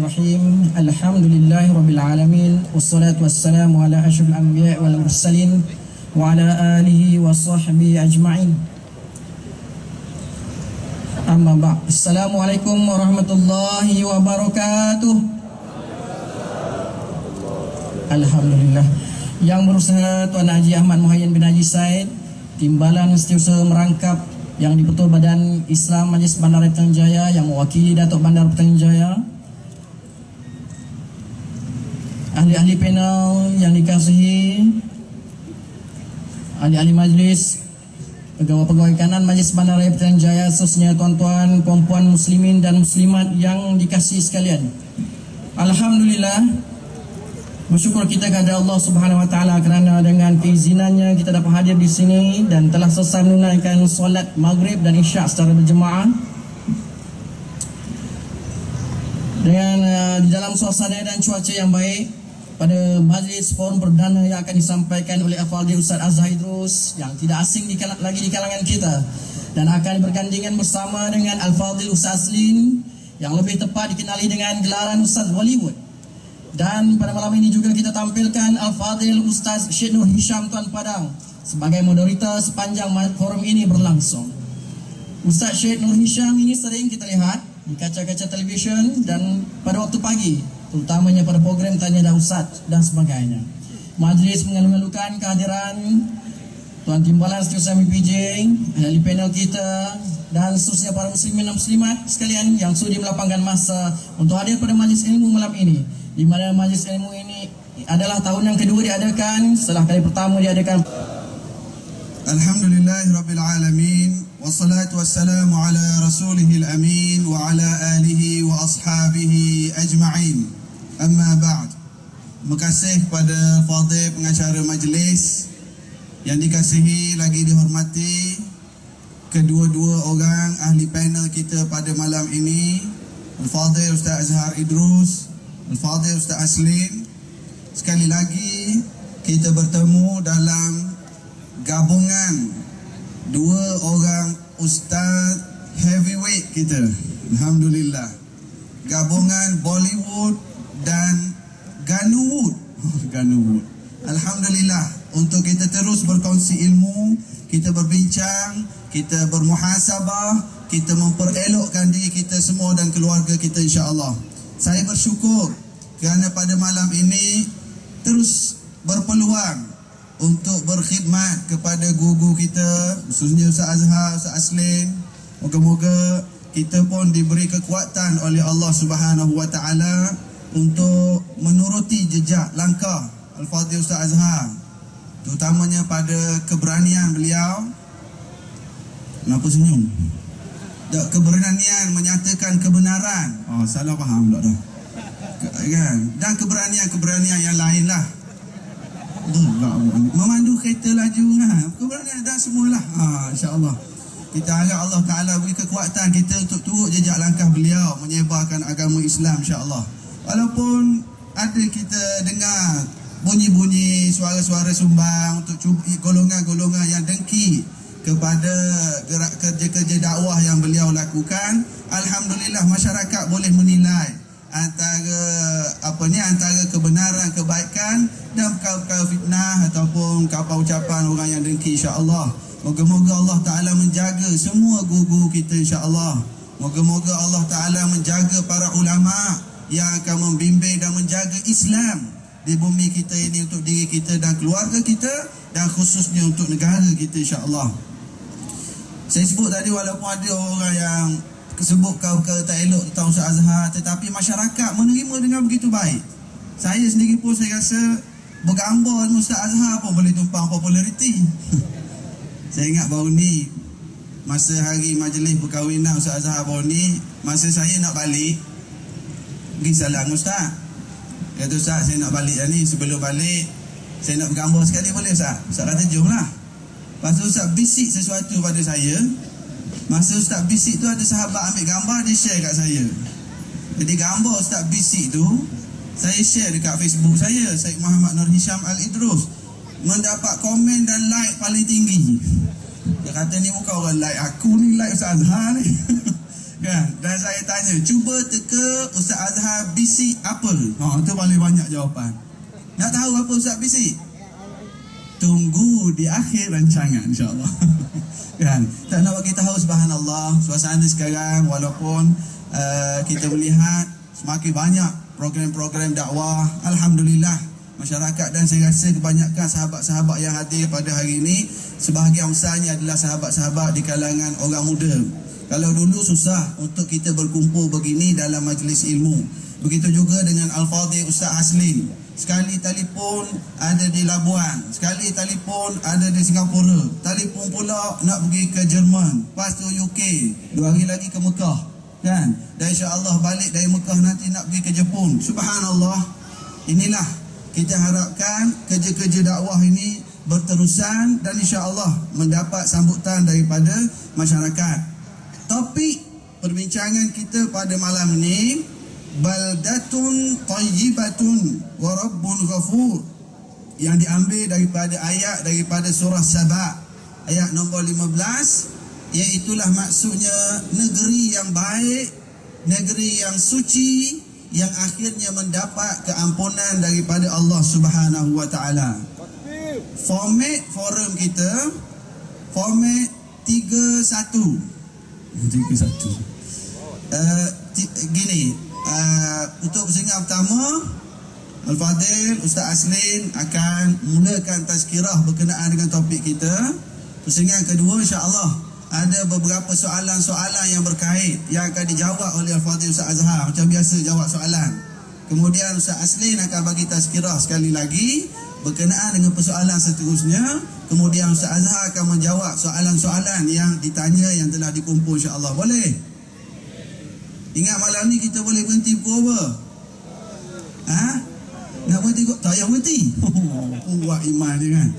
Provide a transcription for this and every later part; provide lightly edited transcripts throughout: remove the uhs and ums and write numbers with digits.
Bismillahirrahmanirrahim. Alhamdulillahirabbil alamin wassalatu wassalamu ala asyrafil anbiya'i wal mursalin wa ala alihi wa sahbihi ajma'in. Amma ba'd. Assalamualaikum warahmatullahi wabarakatuh. Alhamdulillah. Yang berusaha Tuan Haji Ahmad Muhayyin bin Haji Said, Timbalan Setiausaha Merangkap yang di-Pertua Badan Islam Majlis Bandaraya Petaling Jaya yang mewakili Datuk Bandar Petaling Jaya, ahli-ahli panel yang dikasihi, ahli-ahli majlis, pegawai-pegawai kanan Majlis Bandaraya Petaling Jaya, khususnya tuan-tuan, puan-puan muslimin dan muslimat yang dikasihi sekalian. Alhamdulillah, bersyukur kita kepada Allah Subhanahu Wa Taala kerana dengan keizinannya kita dapat hadir di sini dan telah selesai menunaikan solat maghrib dan isyak secara berjemaah dengan di dalam suasana dan cuaca yang baik pada majlis forum perdana yang akan disampaikan oleh Al-Fadhil Ustaz Azhar Idrus yang tidak asing lagi di kalangan kita dan akan bergandingan bersama dengan Al-Fadhil Ustaz Aslin yang lebih tepat dikenali dengan gelaran Ustaz Hollywood. Dan pada malam ini juga kita tampilkan Al-Fadhil Ustaz Syed Nur Hisham Tuan Padang sebagai moderator sepanjang forum ini berlangsung. Ustaz Syed Nur Hisham ini sering kita lihat di kaca-kaca televisyen dan pada waktu pagi, terutamanya pada program Tanya Dah Ustaz dan sebagainya. Majlis mengalu-alukan kehadiran Tuan Timbalan Setiausaha MPJ, ahli panel kita dan seterusnya para muslimin dan muslimat sekalian yang sudi melapangkan masa untuk hadir pada majlis ilmu malam ini, di mana majlis ilmu ini adalah tahun yang kedua diadakan setelah kali pertama diadakan. Alhamdulillahirabbil alamin wassalatu wassalamu ala rasulihil amin wa ala alihi wa ashabihi ajma'in. Amma ba'd. Terima kasih kepada fadhil pengacara majlis yang dikasihi lagi dihormati kedua-dua orang ahli panel kita pada malam ini, Al-Fadhil Ustaz Azhar Idrus, Al-Fadhil Ustaz Aslin. Sekali lagi kita bertemu dalam gabungan dua orang ustaz heavyweight kita. Alhamdulillah. Gabungan Bollywood dan Ganuwood. Ganuwood. Alhamdulillah, untuk kita terus berkongsi ilmu, kita berbincang, kita bermuhasabah, kita memperelokkan diri kita semua dan keluarga kita insya-Allah. Saya bersyukur kerana pada malam ini terus berpeluang untuk berkhidmat kepada guru kita, khususnya Ustaz Azhar, Ustaz Aslin. Moga-moga kita pun diberi kekuatan oleh Allah Subhanahu Wa Taala untuk menuruti jejak langkah Al-Fadhil Ustaz Azhar, terutamanya pada keberanian beliau. Kenapa senyum? Keberanian menyatakan kebenaran. Oh, salah faham pula dah. Kan? Dan keberanian yang lain lah. Memandu kereta laju kan? Keberanian dan semualah. InsyaAllah kita harap Allah Ta'ala beri kekuatan kita untuk turut jejak langkah beliau menyebarkan agama Islam insyaAllah. Walaupun ada kita dengar bunyi-bunyi suara-suara sumbang untuk golongan-golongan yang dengki kepada gerak kerja-kerja dakwah yang beliau lakukan, alhamdulillah masyarakat boleh menilai antara kebenaran, kebaikan dan perkara-perkara fitnah ataupun kapal ucapan orang yang dengki insya-Allah. Moga-moga Allah Taala menjaga semua guru-guru kita insya-Allah. Moga-moga Allah Taala menjaga para ulama yang akan membimbing dan menjaga Islam di bumi kita ini untuk diri kita dan keluarga kita dan khususnya untuk negara kita insya-Allah. Saya sebut tadi walaupun ada orang yang sebut perkara tak elok tentang Ustaz Azhar, tetapi masyarakat menerima dengan begitu baik. Saya sendiri pun saya rasa bergambar dengan Ustaz Azhar pun boleh tumpang populariti. Saya ingat baru ni masa hari majlis perkahwinan Ustaz Azhar baru ni, masa saya nak balik pergi salam Ustaz. Kata Ustaz, saya nak balik dah ni, sebelum balik saya nak bergambar sekali boleh Ustaz? Ustaz kata jomlah. Lepas tu Ustaz bisik sesuatu pada saya. Masa Ustaz bisik tu ada sahabat ambil gambar, dia share kat saya. Jadi gambar Ustaz bisik tu saya share dekat Facebook saya, Syed Muhammad Nur Hisham Al-Idrus, mendapat komen dan like paling tinggi. Dia kata ni bukan orang like aku ni, like Ustaz Azhar ni. Kan? Dan saya tanya, cuba teka Ustaz Azhar bisik apa? Itu paling banyak jawapan. Nak tahu apa Ustaz bisik? Tunggu di akhir rancangan, insyaAllah. Kan? Tak nak bagi tahu, subhanallah, suasana sekarang walaupun kita melihat semakin banyak program-program dakwah, alhamdulillah, masyarakat, dan saya rasa kebanyakan sahabat-sahabat yang hadir pada hari ini sebahagian besarnya adalah sahabat-sahabat di kalangan orang muda. Kalau dulu susah untuk kita berkumpul begini dalam majlis ilmu. Begitu juga dengan Al-Fadhil Ustaz Aslin. Sekali telefon ada di Labuan, sekali telefon ada di Singapura, telefon pula nak pergi ke Jerman, lepas tu UK, 2 hari lagi ke Mekah, kan? Dan insya-Allah balik dari Mekah nanti nak pergi ke Jepun. Subhanallah. Inilah kita harapkan kerja-kerja dakwah ini berterusan dan insya-Allah mendapat sambutan daripada masyarakat. Topik perbincangan kita pada malam ini, baldatun tayyibatun wa rabbun ghafur, yang diambil daripada ayat daripada surah Saba ayat nombor 15, iaitulah maksudnya negeri yang baik, negeri yang suci, yang akhirnya mendapat keampunan daripada Allah Subhanahu wa taala. Format forum kita format 3-1. Gini, untuk persingan pertama, Al-Fadhil Ustaz Aslin akan mulakan tazkirah berkenaan dengan topik kita. Persingan kedua, insya-Allah ada beberapa soalan-soalan yang berkait yang akan dijawab oleh Al-Fadhil Ustaz Azhar, macam biasa jawab soalan. Kemudian Ustaz Aslin akan bagi tazkirah sekali lagi berkenaan dengan persoalan seterusnya. Kemudian Ustaz Azhar akan menjawab soalan-soalan yang ditanya yang telah dikumpul, insya-Allah. Boleh? Ingat malam ni kita boleh berhenti pukul apa? Nak berhenti kok? Tak payah berhenti. Kuat iman dia kan.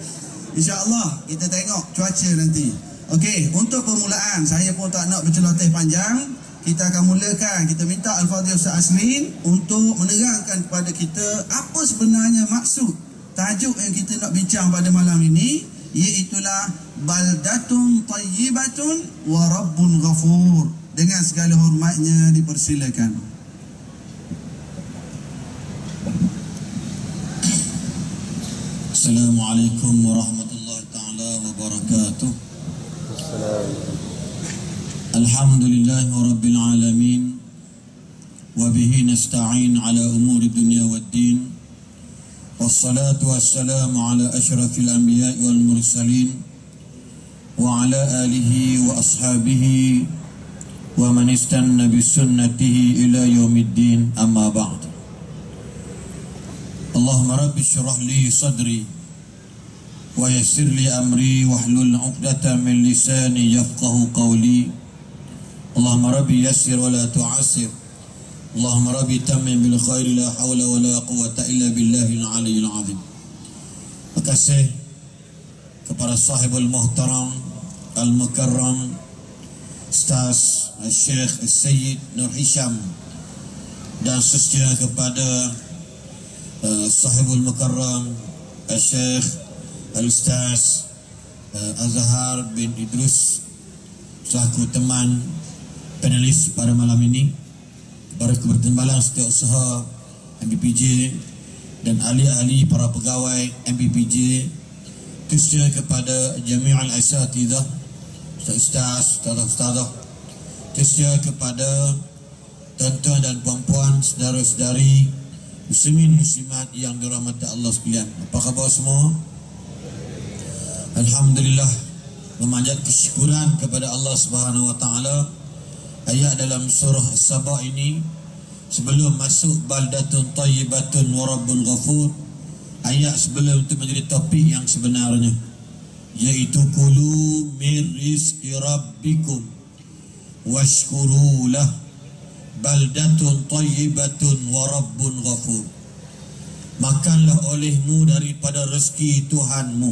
InsyaAllah kita tengok cuaca nanti. Okey, untuk permulaan saya pun tak nak berceloteh panjang. Kita akan mulakan, kita minta Al-Fadhil Ustaz Aslin untuk menerangkan kepada kita apa sebenarnya maksud tajuk yang kita nak bincang pada malam ini, iaitulah baldatun tayyibatun wa rabbun ghafur. Dengan segala hormatnya dipersilakan. Assalamualaikum warahmatullahi taala wabarakatuh. Alhamdulillahi rabbil alamin wa bihi nasta'in ala umuri dunya waddin. Wassalatu wassalamu ala asyrafil anbiya'i wal mursalin wa ala alihi wa ashabihi wa man istanna bisunnatihi ila yaumiddin, amma ba'd. Allahumma rabbi syrah li sadri wa yassir li amri wahlul 'uqdatam min lisani yafqahu qawli. Allahumma rabbi yassir wa la tu'assir. Allahumma rabbi tammim bil khairi, la hawla wa la quwwata illa billahil aliyyil azim. Terima kasih kepada sahibul muhtaram al-mukarram Ustaz Syekh Sayyid Nur Hisham, dan khususnya kepada sahibul mukarram Syekh Al-Ustaz Azhar bin Idrus selaku teman panelis pada malam ini, para kebertimbalan setiausaha MBPJ dan ahli-ahli para pegawai MBPJ, khususnya kepada jami'al asatidzah, ustaz, ustazah, khususnya kepada tuan-tuan dan puan-puan, saudara-saudari muslimin muslimat yang dirahmati Allah sekalian. Apa khabar semua? Alhamdulillah, memanjat kesyukuran kepada Allah Subhanahu wa taala. Ayat dalam surah As-Saba ini, sebelum masuk baldatun tayyibatun wa rabbul ghafur, ayat sebelum itu menjadi topik yang sebenarnya, yaitu kulu min rizqi rabbikum washkuru lah, baldatun tayyibatun wa rabbun ghafur. Makanlah olehmu daripada rezeki Tuhanmu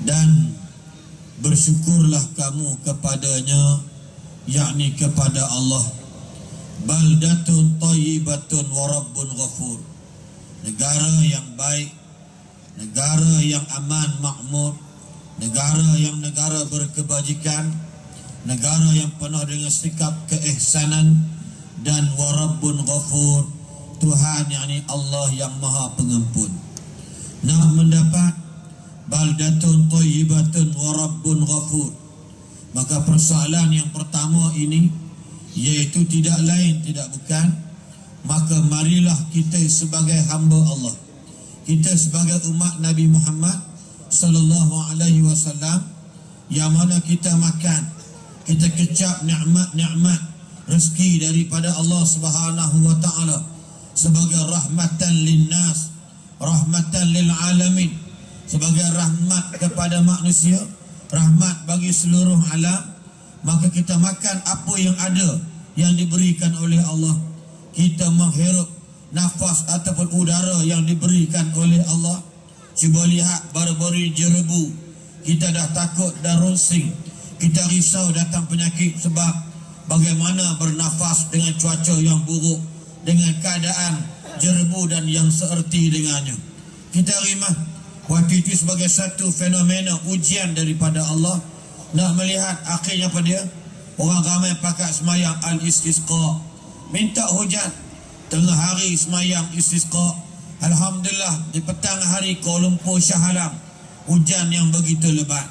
dan bersyukurlah kamu kepadanya, yakni kepada Allah. Baldatun tayyibatun wa rabbun ghafur, negara yang baik, negara yang aman makmur, negara berkebajikan, negara yang penuh dengan sikap keihsanan, dan warabbun ghafur, Tuhan yakni Allah yang maha pengampun. Nak mendapat baldatun thayyibatun warabbun ghafur, maka persoalan yang pertama ini, yaitu tidak lain tidak bukan, maka marilah kita sebagai hamba Allah, kita sebagai umat Nabi Muhammad sallallahu alaihi wasallam, yang mana kita makan, kita kecap nikmat-nikmat rezeki daripada Allah Subhanahu wa taala sebagai rahmatan linnas, rahmatan lil alamin, sebagai rahmat kepada manusia, rahmat bagi seluruh alam, maka kita makan apa yang ada yang diberikan oleh Allah. Kita menghirup nafas ataupun udara yang diberikan oleh Allah. Cuba lihat baru-baru jerebu, kita dah takut, dah ronsing, kita risau datang penyakit sebab bagaimana bernafas dengan cuaca yang buruk, dengan keadaan jerebu dan yang seerti dengannya. Kita rimah waktu itu sebagai satu fenomena ujian daripada Allah. Nak melihat akhirnya apa dia? Orang ramai pakat semayang al-istisqa, minta hujan. Tengah hari semayang istisqa, alhamdulillah di petang hari Kuala Lumpur Shah Alam hujan yang begitu lebat.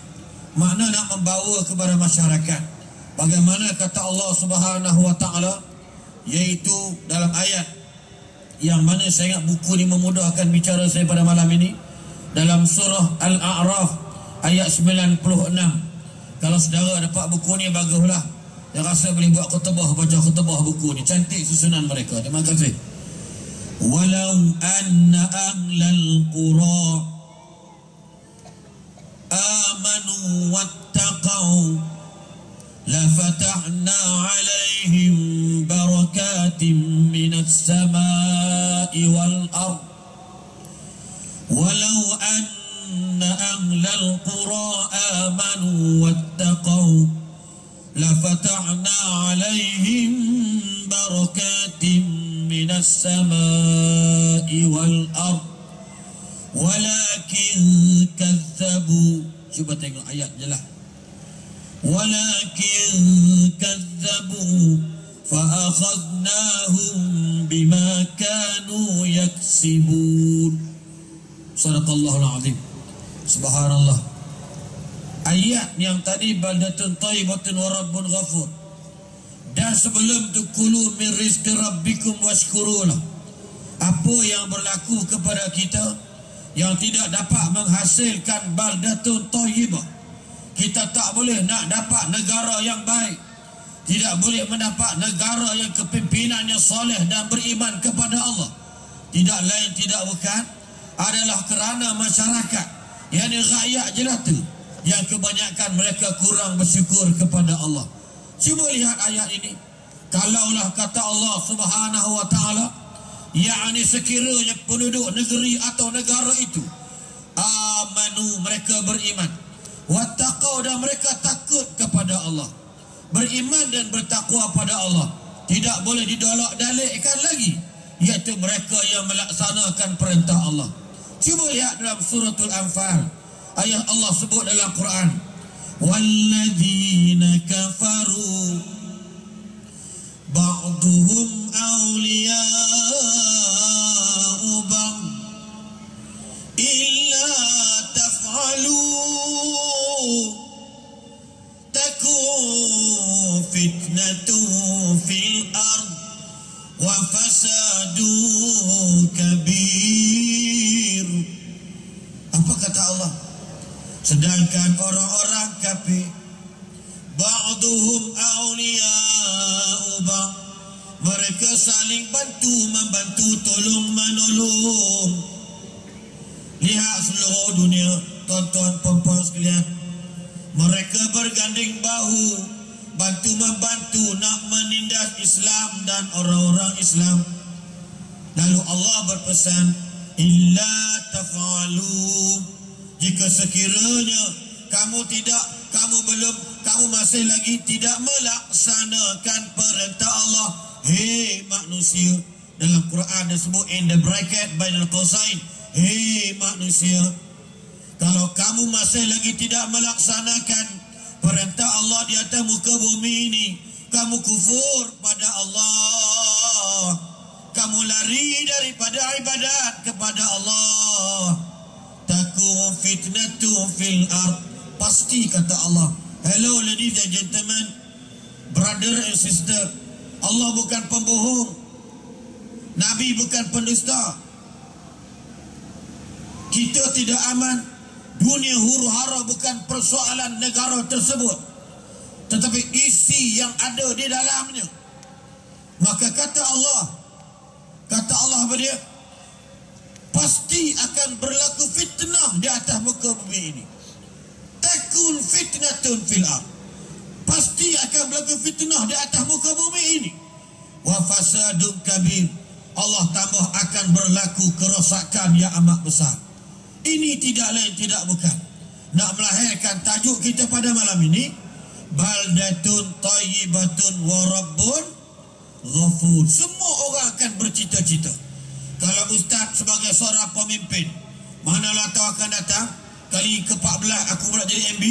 Makna nak membawa kepada masyarakat bagaimana kata Allah Subhanahu wa taala, yaitu dalam ayat yang mana saya ingat buku ini memudahkan bicara saya pada malam ini, dalam surah Al-A'raf ayat 96. Kalau saudara dapat buku ni baguslah. Saya rasa boleh buat khutbah, baca khutbah buku ni. Cantik susunan mereka. Terima kasih. Walau anna ahlal qura amanu wattaqau lafatahna alaihim barakatim minas samai wal ard. Walau anna ahlal qura amanu wattaqau lafatahna alaihim barakatim minas samai wal ard walakin kazzabu. Cuba tengok ayat je lah. Walakin kazzabu fa akhadnahum bima kanu yaksibun. Sadaqallahul azim. Subhanallah. Ayat yang tadi baldatun thayyibatun wa rabbun ghafur, dan sebelum tu kulu min rizqi rabbikum washkurulah. Apa yang berlaku kepada kita yang tidak dapat menghasilkan baldatun thayyibah, kita tak boleh nak dapat negara yang baik, tidak boleh mendapat negara yang kepimpinannya soleh dan beriman kepada Allah, tidak lain tidak bukan adalah kerana masyarakat, yakni rakyat jelata, yang kebanyakan mereka kurang bersyukur kepada Allah. Cuba lihat ayat ini. Kalaulah kata Allah Subhanahu wa taala, yakni sekiranya penduduk negeri atau negara itu amanu, mereka beriman, wattaqau, dan mereka takut kepada Allah, beriman dan bertakwa pada Allah, tidak boleh didolak-dalikkan lagi, iaitu mereka yang melaksanakan perintah Allah. Cuba lihat dalam suratul Anfal, ayat Allah sebut dalam Quran, walladzina kafaru ba'duhum awliya'u ba'd illa taf'alu takun fitnatun fil ard wa fasadun kabir. Apa kata Allah? Sedangkan orang-orang kafir, ba'duhum awliya'u ba'd, mereka saling membantu, tolong menolong. Lihat seluruh dunia, tuan-tuan puan-puan sekalian, mereka berganding bahu, bantu membantu nak menindas Islam dan orang-orang Islam. Lalu Allah berpesan, illa taf'alu, jika sekiranya kamu masih lagi tidak melaksanakan perintah Allah. Hei manusia, dalam Quran disebut in the bracket bainal qausain, hei manusia, kalau kamu masih lagi tidak melaksanakan perintah Allah di atas muka bumi ini, kamu kufur pada Allah, kamu lari daripada ibadat kepada Allah, takun fitnatu fil ard. Pasti kata Allah. Hello ladies and gentlemen, brother and sister, Allah bukan pembohong, Nabi bukan pendusta. Kita tidak aman. Dunia huru hara bukan persoalan negara tersebut, tetapi isi yang ada di dalamnya. Maka kata Allah apa dia? Pasti akan berlaku fitnah di atas muka bumi ini. Takun fitnatun fil ard. Pasti akan berlaku fitnah di atas muka bumi ini. Wa fasadun kabir. Allah tambah akan berlaku kerosakan yang amat besar. Ini tidak lain tidak bukan nak melahirkan tajuk kita pada malam ini, baldatun thayyibatun wa rabbun ghafur. Semua orang akan bercita-cita. Kalau ustaz sebagai seorang pemimpin, manalah tahu akan datang kali ke-14 aku pula jadi MB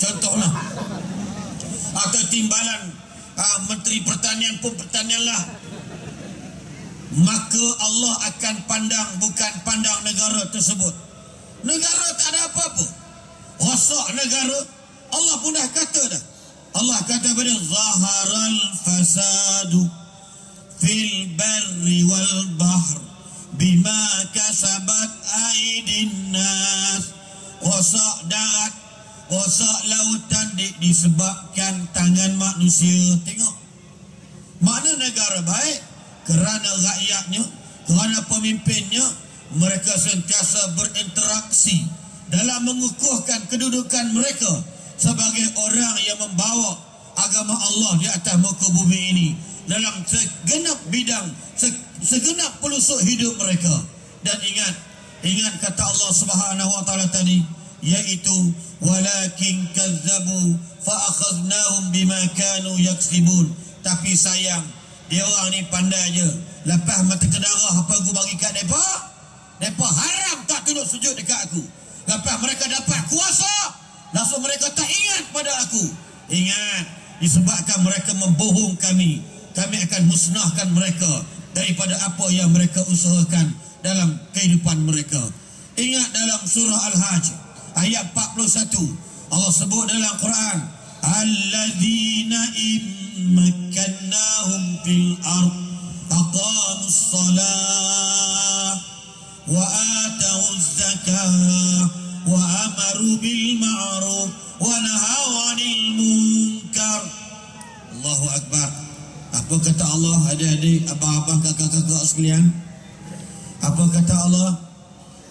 contohlah, atau timbalan Menteri Pertanian pun pertanianlah, maka Allah akan pandang, bukan pandang negara tersebut. Negara tak ada apa-apa, rosak negara. Allah pun dah kata dah. Allah kata pada zaharal fasadu fil barri wal bahr bima kasabat aidin nas. Rosak darat, rosak lautan disebabkan tangan manusia. Tengok, mana negara baik? Kerana rakyatnya, kerana pemimpinnya, mereka sentiasa berinteraksi dalam mengukuhkan kedudukan mereka sebagai orang yang membawa agama Allah di atas muka bumi ini dalam segenap bidang, segenap pelusuk hidup mereka. Dan ingat kata Allah Subhanahu wa taala tadi, yaitu walakin kazzabu fa akhadnahum bima kanu yaksibun. Tapi sayang, dia orang ni pandai je. Lepas mata kedarah apa aku bagi kat depa, depa haram tak tunduk sujud dekat aku. Lepas mereka dapat kuasa, langsung mereka tak ingat pada aku. Ingat, disebabkan mereka membohong kami, kami akan musnahkan mereka daripada apa yang mereka usahakan dalam kehidupan mereka. Ingat dalam surah Al-Hajj ayat 41, Allah sebut dalam Quran, alladzina immakkannahum fil ard aqamus salah wa atawuz zakah wa amaru bil ma'ruf wa nahaw 'anil munkar. Allahu akbar. Apa kata Allah, adik-adik, abang-abang, kakak-kakak sekalian? Apa kata Allah?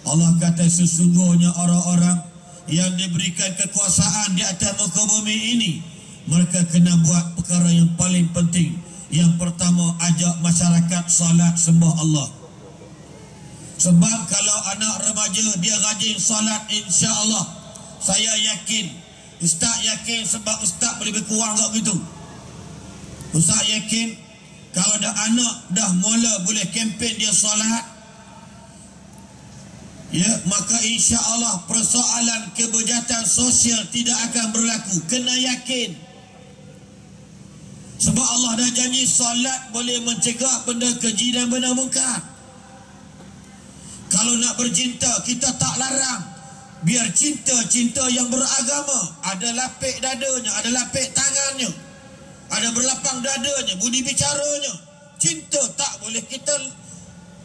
Allah kata sesungguhnya orang-orang yang diberikan kekuasaan di atas muka bumi ini, mereka kena buat perkara yang paling penting. Yang pertama, ajak masyarakat salat sembah Allah. Sebab kalau anak remaja dia rajin salat, insya-Allah saya yakin, ustaz yakin, sebab ustaz boleh lebih kurang tak begitu. Ustaz yakin kalau dah anak dah mula boleh kempen dia salat, ya, maka insya-Allah persoalan kebejahatan sosial tidak akan berlaku. Kena yakin. Sebab Allah dah janji salat boleh mencegah benda keji dan benda mungkar. Kalau nak bercinta, kita tak larang. Biar cinta yang beragama. Ada lapik dadanya, ada lapik tangannya, ada berlapang dadanya, budi bicaranya. Cinta tak boleh kita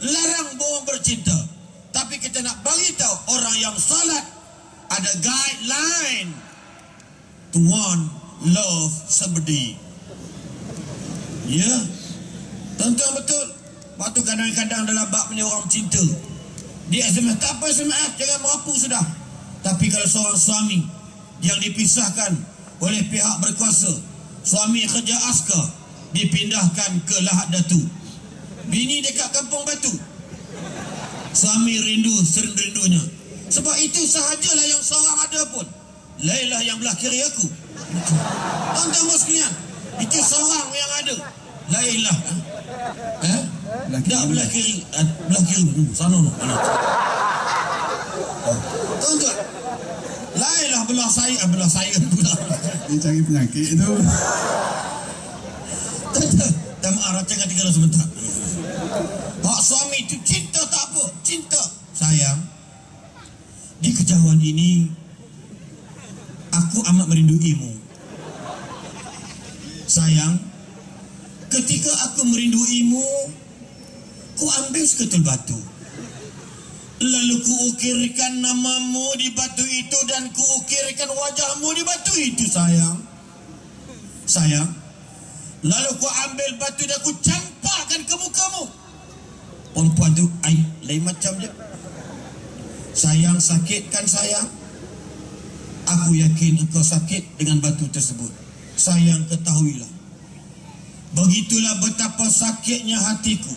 larang bohong bercinta. Tapi kita nak bagi tahu orang yang salat ada guideline to one love somebody. Ya, tentu betul. Waktu kadang-kadang dalam bab punya orang cinta, dia SMS, tak apa SMS, jangan merapu sudah. Tapi kalau seorang suami yang dipisahkan oleh pihak berkuasa, suami kerja askar, dipindahkan ke Lahad Datu, bini dekat Kampung Batu, suami rindu serindu-rindunya. Sebab itu sahajalah yang seorang ada pun. Lailah yang belah kiri aku. Tuan-tuan sekalian, itu seorang yang ada. Lailah tak belah kiri, belah kiri sana no. Tuan-tuan, Lainlah belah saya pula. Dia cari penyakit itu. Tak marah, jangan tinggal sebentar. Hak suami itu cinta tak apa, cinta. Sayang, di kejauhan ini aku amat merinduimu. Sayang, ketika aku merinduimu, ku ambil seketul batu, lalu ku ukirkan namamu di batu itu dan ku ukirkan wajahmu di batu itu. Sayang, lalu ku ambil batu dan ku campakkan ke mukamu. Perempuan tu lain macam je. Sayang, sakit kan sayang? Aku yakin engkau sakit dengan batu tersebut. Sayang, ketahuilah, begitulah betapa sakitnya hatiku.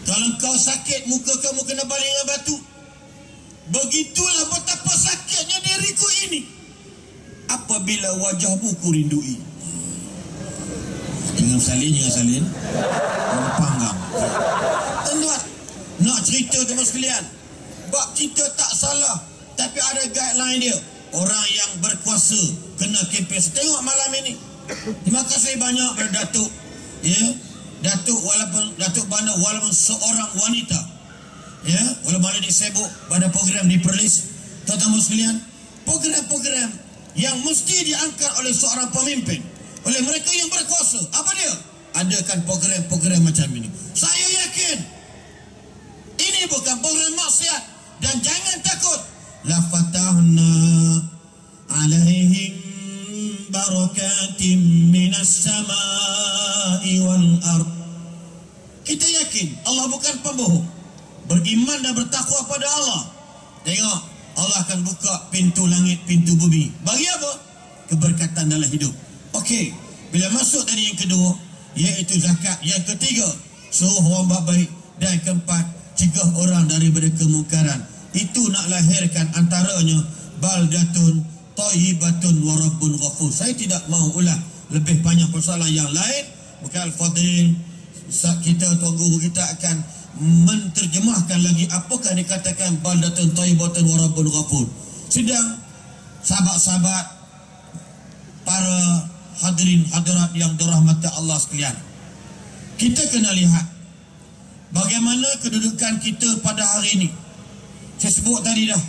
Kalau kau sakit, muka kamu kena balik dengan batu. Begitulah betapa sakitnya diriku ini apabila wajahmu ku rindui. Jangan salin. Panggang. Tuan-tuan, nak cerita teman sekalian, bab cerita tak salah, tapi ada guideline dia. Orang yang berkuasa kena kempen. Tengok malam ini. Terima kasih banyak kepada Datuk. Datuk Bana walaupun seorang wanita, walaupun ada disebut pada program di Perlis. Tuan-tuan sekalian, program-program yang mesti diangkat oleh seorang pemimpin, oleh mereka yang berkuasa, apa dia? Adakan program-program macam ini. Saya yakin ini bukan program maksiat, dan jangan takut. La fatahna alaihim barakatim minas samai wal ard. Kita yakin Allah bukan pembohong. Beriman dan bertakwa pada Allah, tengok, Allah akan buka pintu langit, pintu bumi. Bagi apa? Keberkatan dalam hidup. Okey, bila masuk tadi yang kedua, iaitu zakat. Yang ketiga, suruh orang buat baik. Dan keempat, cegah orang daripada kemungkaran. Itu nak lahirkan antaranya baldatun thayyibatun wa rabbun ghafur. Saya tidak mahu ulang lebih banyak persoalan yang lain. Bukan Al-Fadhil, kita, Tuan Guru kita akan menterjemahkan lagi apakah dikatakan baldatun thayyibatun wa rabbun ghafur. Sedang sahabat-sahabat, para hadirin hadirat yang dirahmati Allah sekalian, kita kena lihat bagaimana kedudukan kita pada hari ini. Saya sebut tadi dah,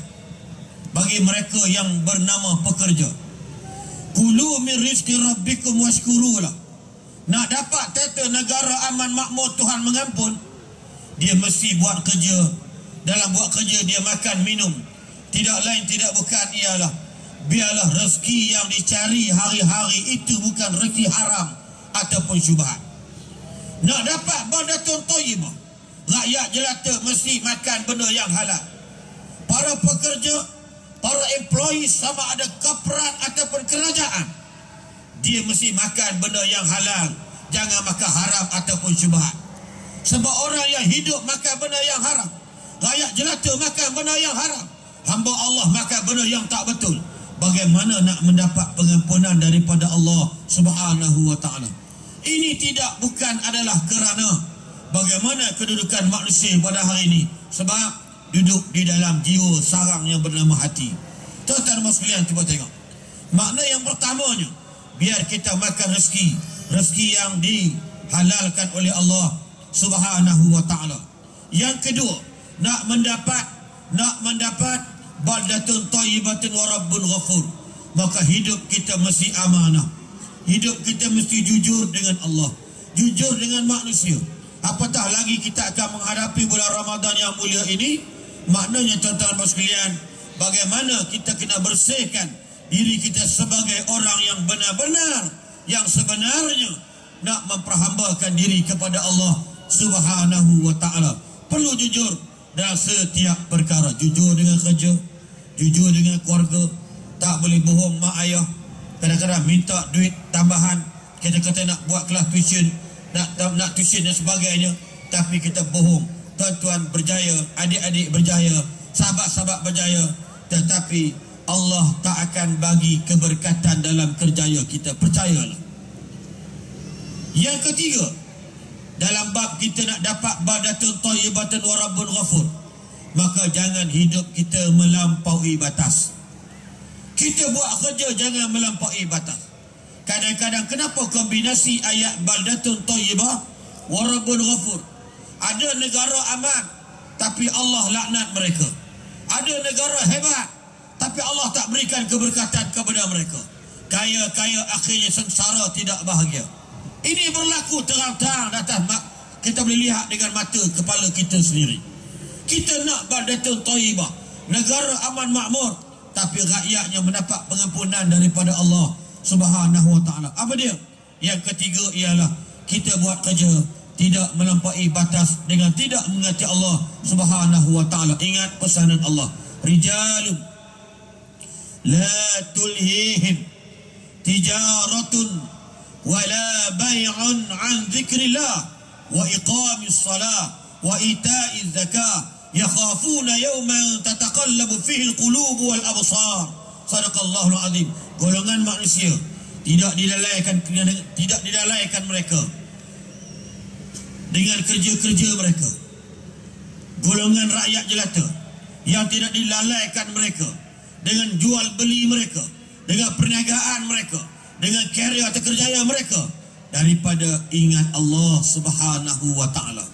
bagi mereka yang bernama pekerja, kulu min rizqi rabbikum washkurulah. Nak dapat tata negara aman makmur, Tuhan mengampun, dia mesti buat kerja. Dalam buat kerja dia makan minum, tidak lain tidak bukan ialah biarlah rezeki yang dicari hari-hari itu bukan rezeki haram ataupun syubhat. Nak dapat baldatun thayyibah, rakyat jelata mesti makan benda yang halal. Para pekerja, para employees, sama ada korporat ataupun kerajaan, dia mesti makan benda yang halal, jangan makan haram ataupun syubhat. Sebab orang yang hidup makan benda yang haram, rakyat jelata makan benda yang haram, hamba Allah makan benda yang tak betul. Bagaimana nak mendapat pengampunan daripada Allah Subhanahu wa ta'ala? Ini bukan adalah kerana bagaimana kedudukan manusia pada hari ini, sebab duduk di dalam jiwa sarang yang bernama hati. Tuan-tuan sekalian, cuba tengok. Makna yang pertamanya, biar kita makan rezeki yang dihalalkan oleh Allah Subhanahu wa ta'ala. Yang kedua, nak mendapat baldatun thayyibatun wa rabbun ghafur, maka hidup kita mesti amanah. Hidup kita mesti jujur dengan Allah, jujur dengan manusia. Apatah lagi kita akan menghadapi bulan Ramadan yang mulia ini. Maknanya tuan-tuan sekalian, bagaimana kita kena bersihkan diri kita sebagai orang yang benar-benar, yang sebenarnya nak memperhambakan diri kepada Allah Subhanahu wa ta'ala. Perlu jujur dalam setiap perkara. Jujur dengan kerja, jujur dengan keluarga. Tak boleh bohong mak ayah. Kadang-kadang minta duit tambahan, kita kata nak buat kelas tuition, nak tuition dan sebagainya, tapi kita bohong. Tuan-tuan berjaya, adik-adik berjaya, sahabat-sahabat berjaya, tetapi Allah tak akan bagi keberkatan dalam kerjaya kita, percayalah. Yang ketiga, dalam bab kita nak dapat baldatun thayyibatun wa rabbun ghafur, maka jangan hidup kita melampaui batas. Kita buat kerja jangan melampaui batas. Kadang-kadang kenapa kombinasi ayat baldatun thayyibah wa rabbun ghafur? Ada negara aman tapi Allah laknat mereka. Ada negara hebat tapi Allah tak berikan keberkatan kepada mereka. Kaya-kaya akhirnya sengsara, tidak bahagia. Ini berlaku terang-terang atas kita boleh lihat dengan mata kepala kita sendiri. Kita nak baldatun thayyibah, negara aman makmur, tapi rakyatnya mendapat pengampunan daripada Allah Subhanahu wa ta'ala. Apa dia? Yang ketiga ialah kita buat kerja tidak melampaui batas dengan tidak mengingati Allah Subhanahu wa ta'ala. Ingat pesanan Allah, rijalun la tulhihim tijaratun wala bay'un an dzikrillah wa iqamis salah wa ita'iz zakah yakhafuna yawman tataqallabu fihi alqulub wal absar. Sadaqallahul azim. Golongan manusia tidak dilalaikan mereka dengan kerja-kerja mereka. Golongan rakyat jelata yang tidak dilalaikan mereka dengan jual beli mereka, dengan perniagaan mereka, dengan karya atau kerjaya mereka, daripada ingat Allah Subhanahu wa ta'ala.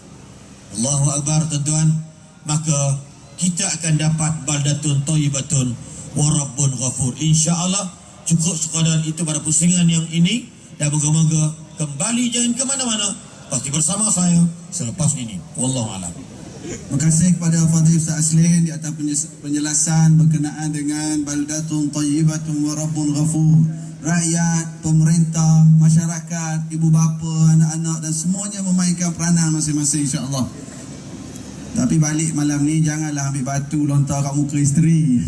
Allahu Akbar, tuan-tuan. Maka kita akan dapat baldatun thayyibatun wa rabbun ghafur. InsyaAllah cukup sekadar itu pada pusingan yang ini, dan moga-moga kembali jangan ke mana-mana, pasti bersama saya selepas ini. Wallahu a'lam. Terima kasih kepada Fadhil Ustaz Aslin di atas penjelasan berkenaan dengan baldatun thayyibatun wa rabbun ghafur. Rakyat, pemerintah, masyarakat, ibu bapa, anak-anak dan semuanya memainkan peranan masing-masing, insya-Allah. Tapi balik malam ni janganlah ambil batu lontar kat muka isteri.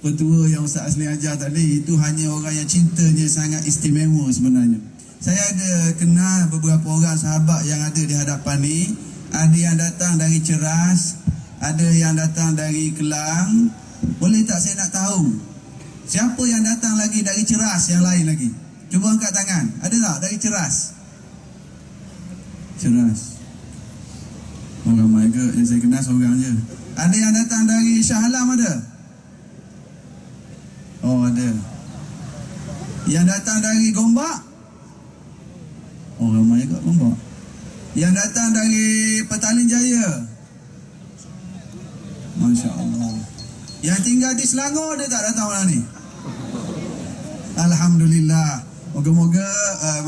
Petua yang Ustaz Aslin ajar tadi itu hanya orang yang cintanya sangat istimewa sebenarnya. Saya ada kenal beberapa orang sahabat yang ada di hadapan ni. Ada yang datang dari Ceras, ada yang datang dari Kelang. Boleh tak saya nak tahu siapa yang datang lagi dari Ceras yang lain lagi? Cuba angkat tangan. Ada tak dari Ceras? Ceras. Oh, ramai ke? Yang saya kenal seorang je. Ada yang datang dari Shah Alam ada? Oh, ada. Yang datang dari Gombak? Oh, ramai ke Gombak? Yang datang dari Petaling Jaya? Masya Allah. Yang tinggal di Selangor dia tak datang malam ni? Alhamdulillah. Moga-moga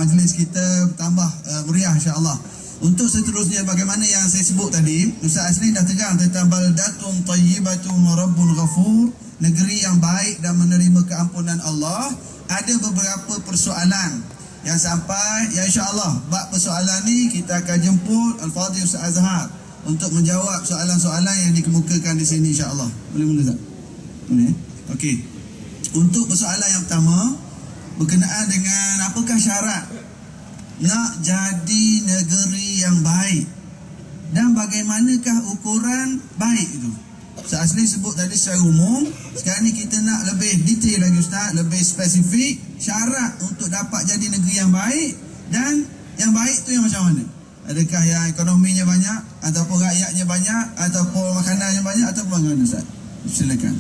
majlis kita bertambah meriah, insya-Allah. Untuk seterusnya, bagaimana yang saya sebut tadi, Ustaz Aslin dah tegang tentang baldatun thayyibatun wa rabbun ghafur, negeri yang baik dan menerima keampunan Allah. Ada beberapa persoalan yang sampai, ya insya-Allah bab persoalan ni kita akan jemput Al-Fadhil Ustaz Azhar untuk menjawab soalan-soalan yang dikemukakan di sini, insya-Allah. Boleh mula tak? Boleh. Okey. Untuk persoalan yang pertama berkenaan dengan apakah syarat nak jadi negeri yang baik dan bagaimanakah ukuran baik itu? Ustaz Aslin sebut tadi secara umum. Sekarang ni kita nak lebih detail lagi, Ustaz, lebih spesifik syarat untuk dapat jadi negeri yang baik. Dan yang baik tu yang macam mana? Adakah yang ekonominya banyak, ataupun rakyatnya banyak, ataupun makanannya banyak, ataupun bagaimana, Ustaz? Silakan.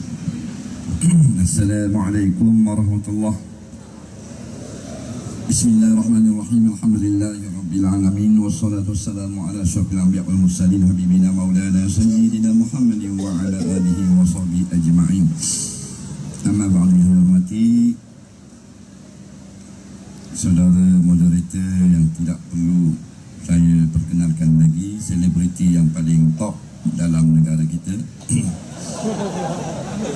Assalamualaikum warahmatullahi. Bismillahirrahmanirrahim. Alhamdulillahirabbil alamin wassalatu wassalamu ala asyrafil anbiya'i wal mursalin habibina maulana sayyidina Muhammadin wa ala alihi wa sahbihi ajma'in. Amma ba'du, yang hormati saudara moderator yang tidak perlu saya perkenalkan lagi, selebriti yang paling top dalam negara kita.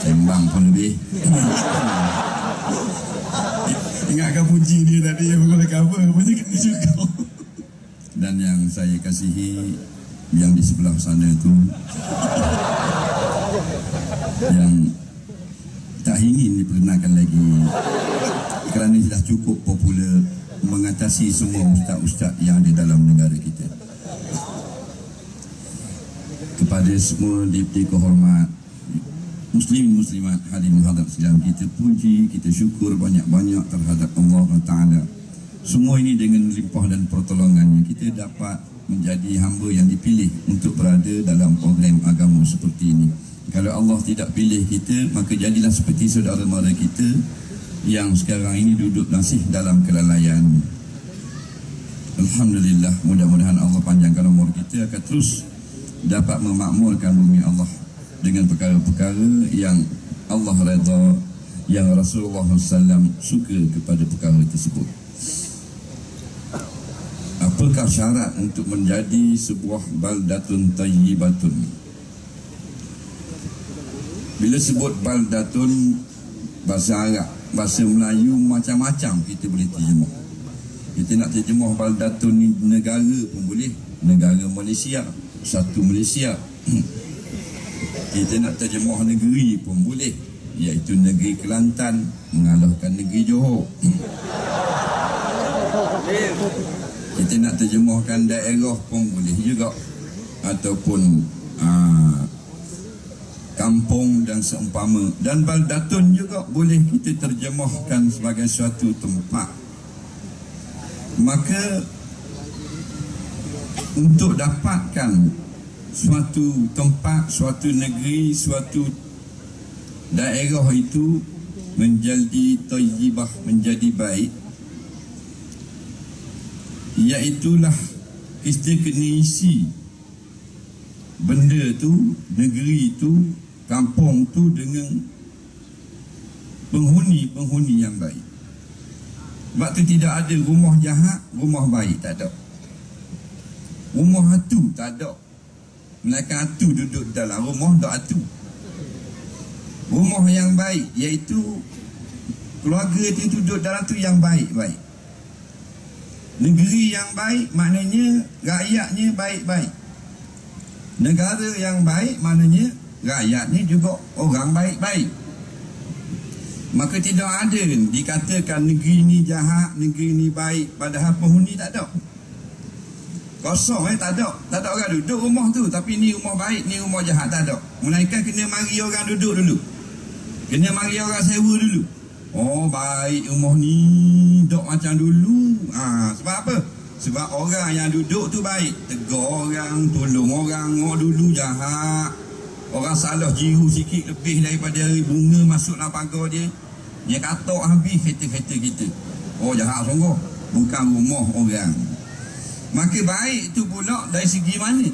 Sembang pun lebih. Ingatkan puji dia tadi yang boleh cover, macam kena juga. Dan yang saya kasihi yang di sebelah sana tu, yang tak ingin diperkenalkan lagi kerana sudah cukup popular mengatasi semua ustaz-ustaz yang ada dalam negara kita. Kepada semua diberi kehormat, muslimin muslimat, hadirin hadirat sekalian, kita puji, kita syukur banyak-banyak terhadap Allah Ta'ala. Semua ini dengan limpah dan pertolongannya kita dapat menjadi hamba yang dipilih untuk berada dalam program agama seperti ini. Kalau Allah tidak pilih kita, maka jadilah seperti saudara mara kita yang sekarang ini duduk nasih dalam kelalaian. Alhamdulillah, mudah-mudahan Allah panjangkan umur kita akan terus dapat memakmurkan bumi Allah dengan perkara-perkara yang Allah redha, yang Rasulullah SAW suka kepada perkara tersebut. Apakah syarat untuk menjadi sebuah baldatun tayyibatun? Bila sebut baldatun, bahasa Arab, bahasa Melayu macam-macam kita boleh terjemah. Kita nak terjemah baldatun ni negara pun boleh, negara Malaysia, satu Malaysia. Kita nak terjemah negeri pun boleh, iaitu negeri Kelantan mengalahkan negeri Johor. Kita nak terjemahkan daerah pun boleh juga, ataupun kampung dan seumpama. Dan baldatun juga boleh kita terjemahkan sebagai suatu tempat. Maka untuk dapatkan suatu tempat, suatu negeri, suatu daerah itu menjadi tayyibah, menjadi baik, iaitulah kita kena isi benda tu, negeri tu, kampung tu dengan penghuni yang baik. Sebab tu tidak ada rumah jahat, rumah baik, tak ada. Rumah hatu tak ada. Melainkan hatu duduk dalam rumah, tak hatu. Rumah yang baik, iaitu keluarga tu duduk dalam tu yang baik-baik. Negeri yang baik maknanya rakyatnya baik-baik. Negara yang baik maknanya rakyatnya juga orang baik-baik. Maka tidak ada dikatakan negeri ni jahat, negeri ni baik, padahal penghuni tak ada. Kosong tak ada. Tak ada orang duduk rumah tu, tapi ni rumah baik, ni rumah jahat, tak ada. Melainkan kena mari orang duduk dulu, kena mari orang sewa dulu. Oh, baik rumah ni, duk macam dulu. Sebab apa? Sebab orang yang duduk tu baik, tegur orang, tolong orang. Dulu jahat, orang salah jiru sikit lebih daripada bunga masuk dalam pagar dia, dia katok habis kereta-kereta kita. Oh, jahat sungguh, bukan rumah orang. Maka baik tu pula dari segi mana?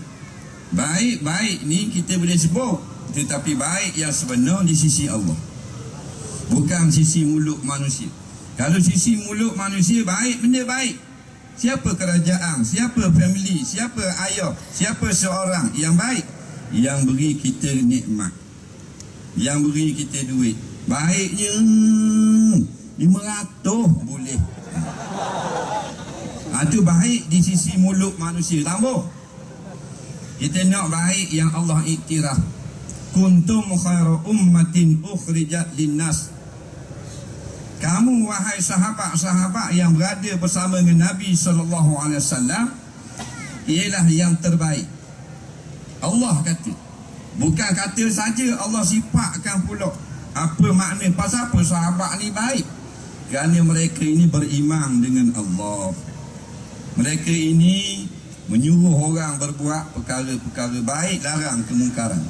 Baik-baik ni kita boleh sebut, tetapi baik yang sebenar di sisi Allah, bukan sisi mulut manusia. Kalau sisi mulut manusia baik, benda baik. Siapa kerajaan, siapa family, siapa ayah, siapa seorang yang baik? Yang beri kita nikmat, yang beri kita duit. Baiknya 500 boleh. Itu baik di sisi mulut manusia. Tambah, kita nak baik yang Allah iktiraf. Kuntum khairu ummatin ukhrijat linnas. Kamu wahai sahabat-sahabat yang berada bersama dengan Nabi SAW, ialah yang terbaik. Allah kata, bukan kata saja, Allah sifatkan pula. Apa makna? Pasal apa sahabat ni baik? Kerana mereka ini beriman dengan Allah. Mereka ini menyuruh orang berbuat perkara-perkara baik, larang kemungkaran.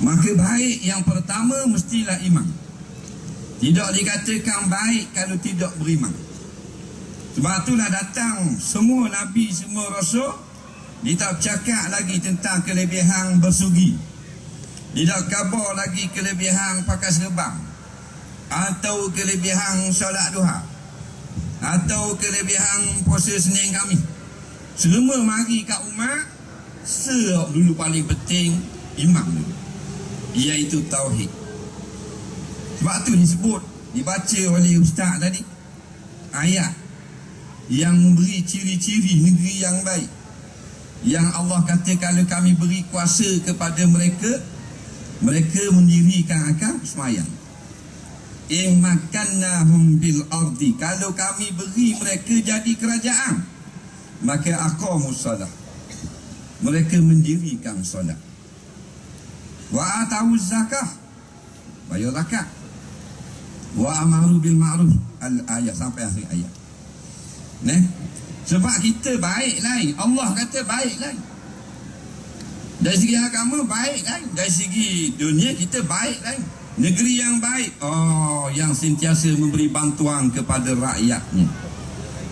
Maka baik yang pertama mestilah iman. Tidak dikatakan baik kalau tidak beriman. Sebab itulah datang semua Nabi, semua Rasul, dia tak cakap lagi tentang kelebihan bersugi, tidak khabar lagi kelebihan pakai serban, atau kelebihan solat duha, atau kelebihan puasa Senin Khamis. Semua mari kat umat, dulu paling penting iman dulu, iaitu tauhid. Sebab tu disebut, dibaca oleh ustaz tadi, ayat yang memberi ciri-ciri negeri yang baik, yang Allah kata kalau kami beri kuasa kepada mereka, mereka mendirikan akam semayang. In makannahum bil ardi, kalau kami beri mereka jadi kerajaan, maka aqamus salah, mereka mendirikan solat. Wa atawuz zakah, bayar zakat. Wa amaru bil ma'ruf, al-ayat, sampai akhir ayat. Sebab kita baik lain, Allah kata baik lain. Dari segi agama baik lain, dari segi dunia kita baik lain. Negeri yang baik, yang sentiasa memberi bantuan kepada rakyatnya,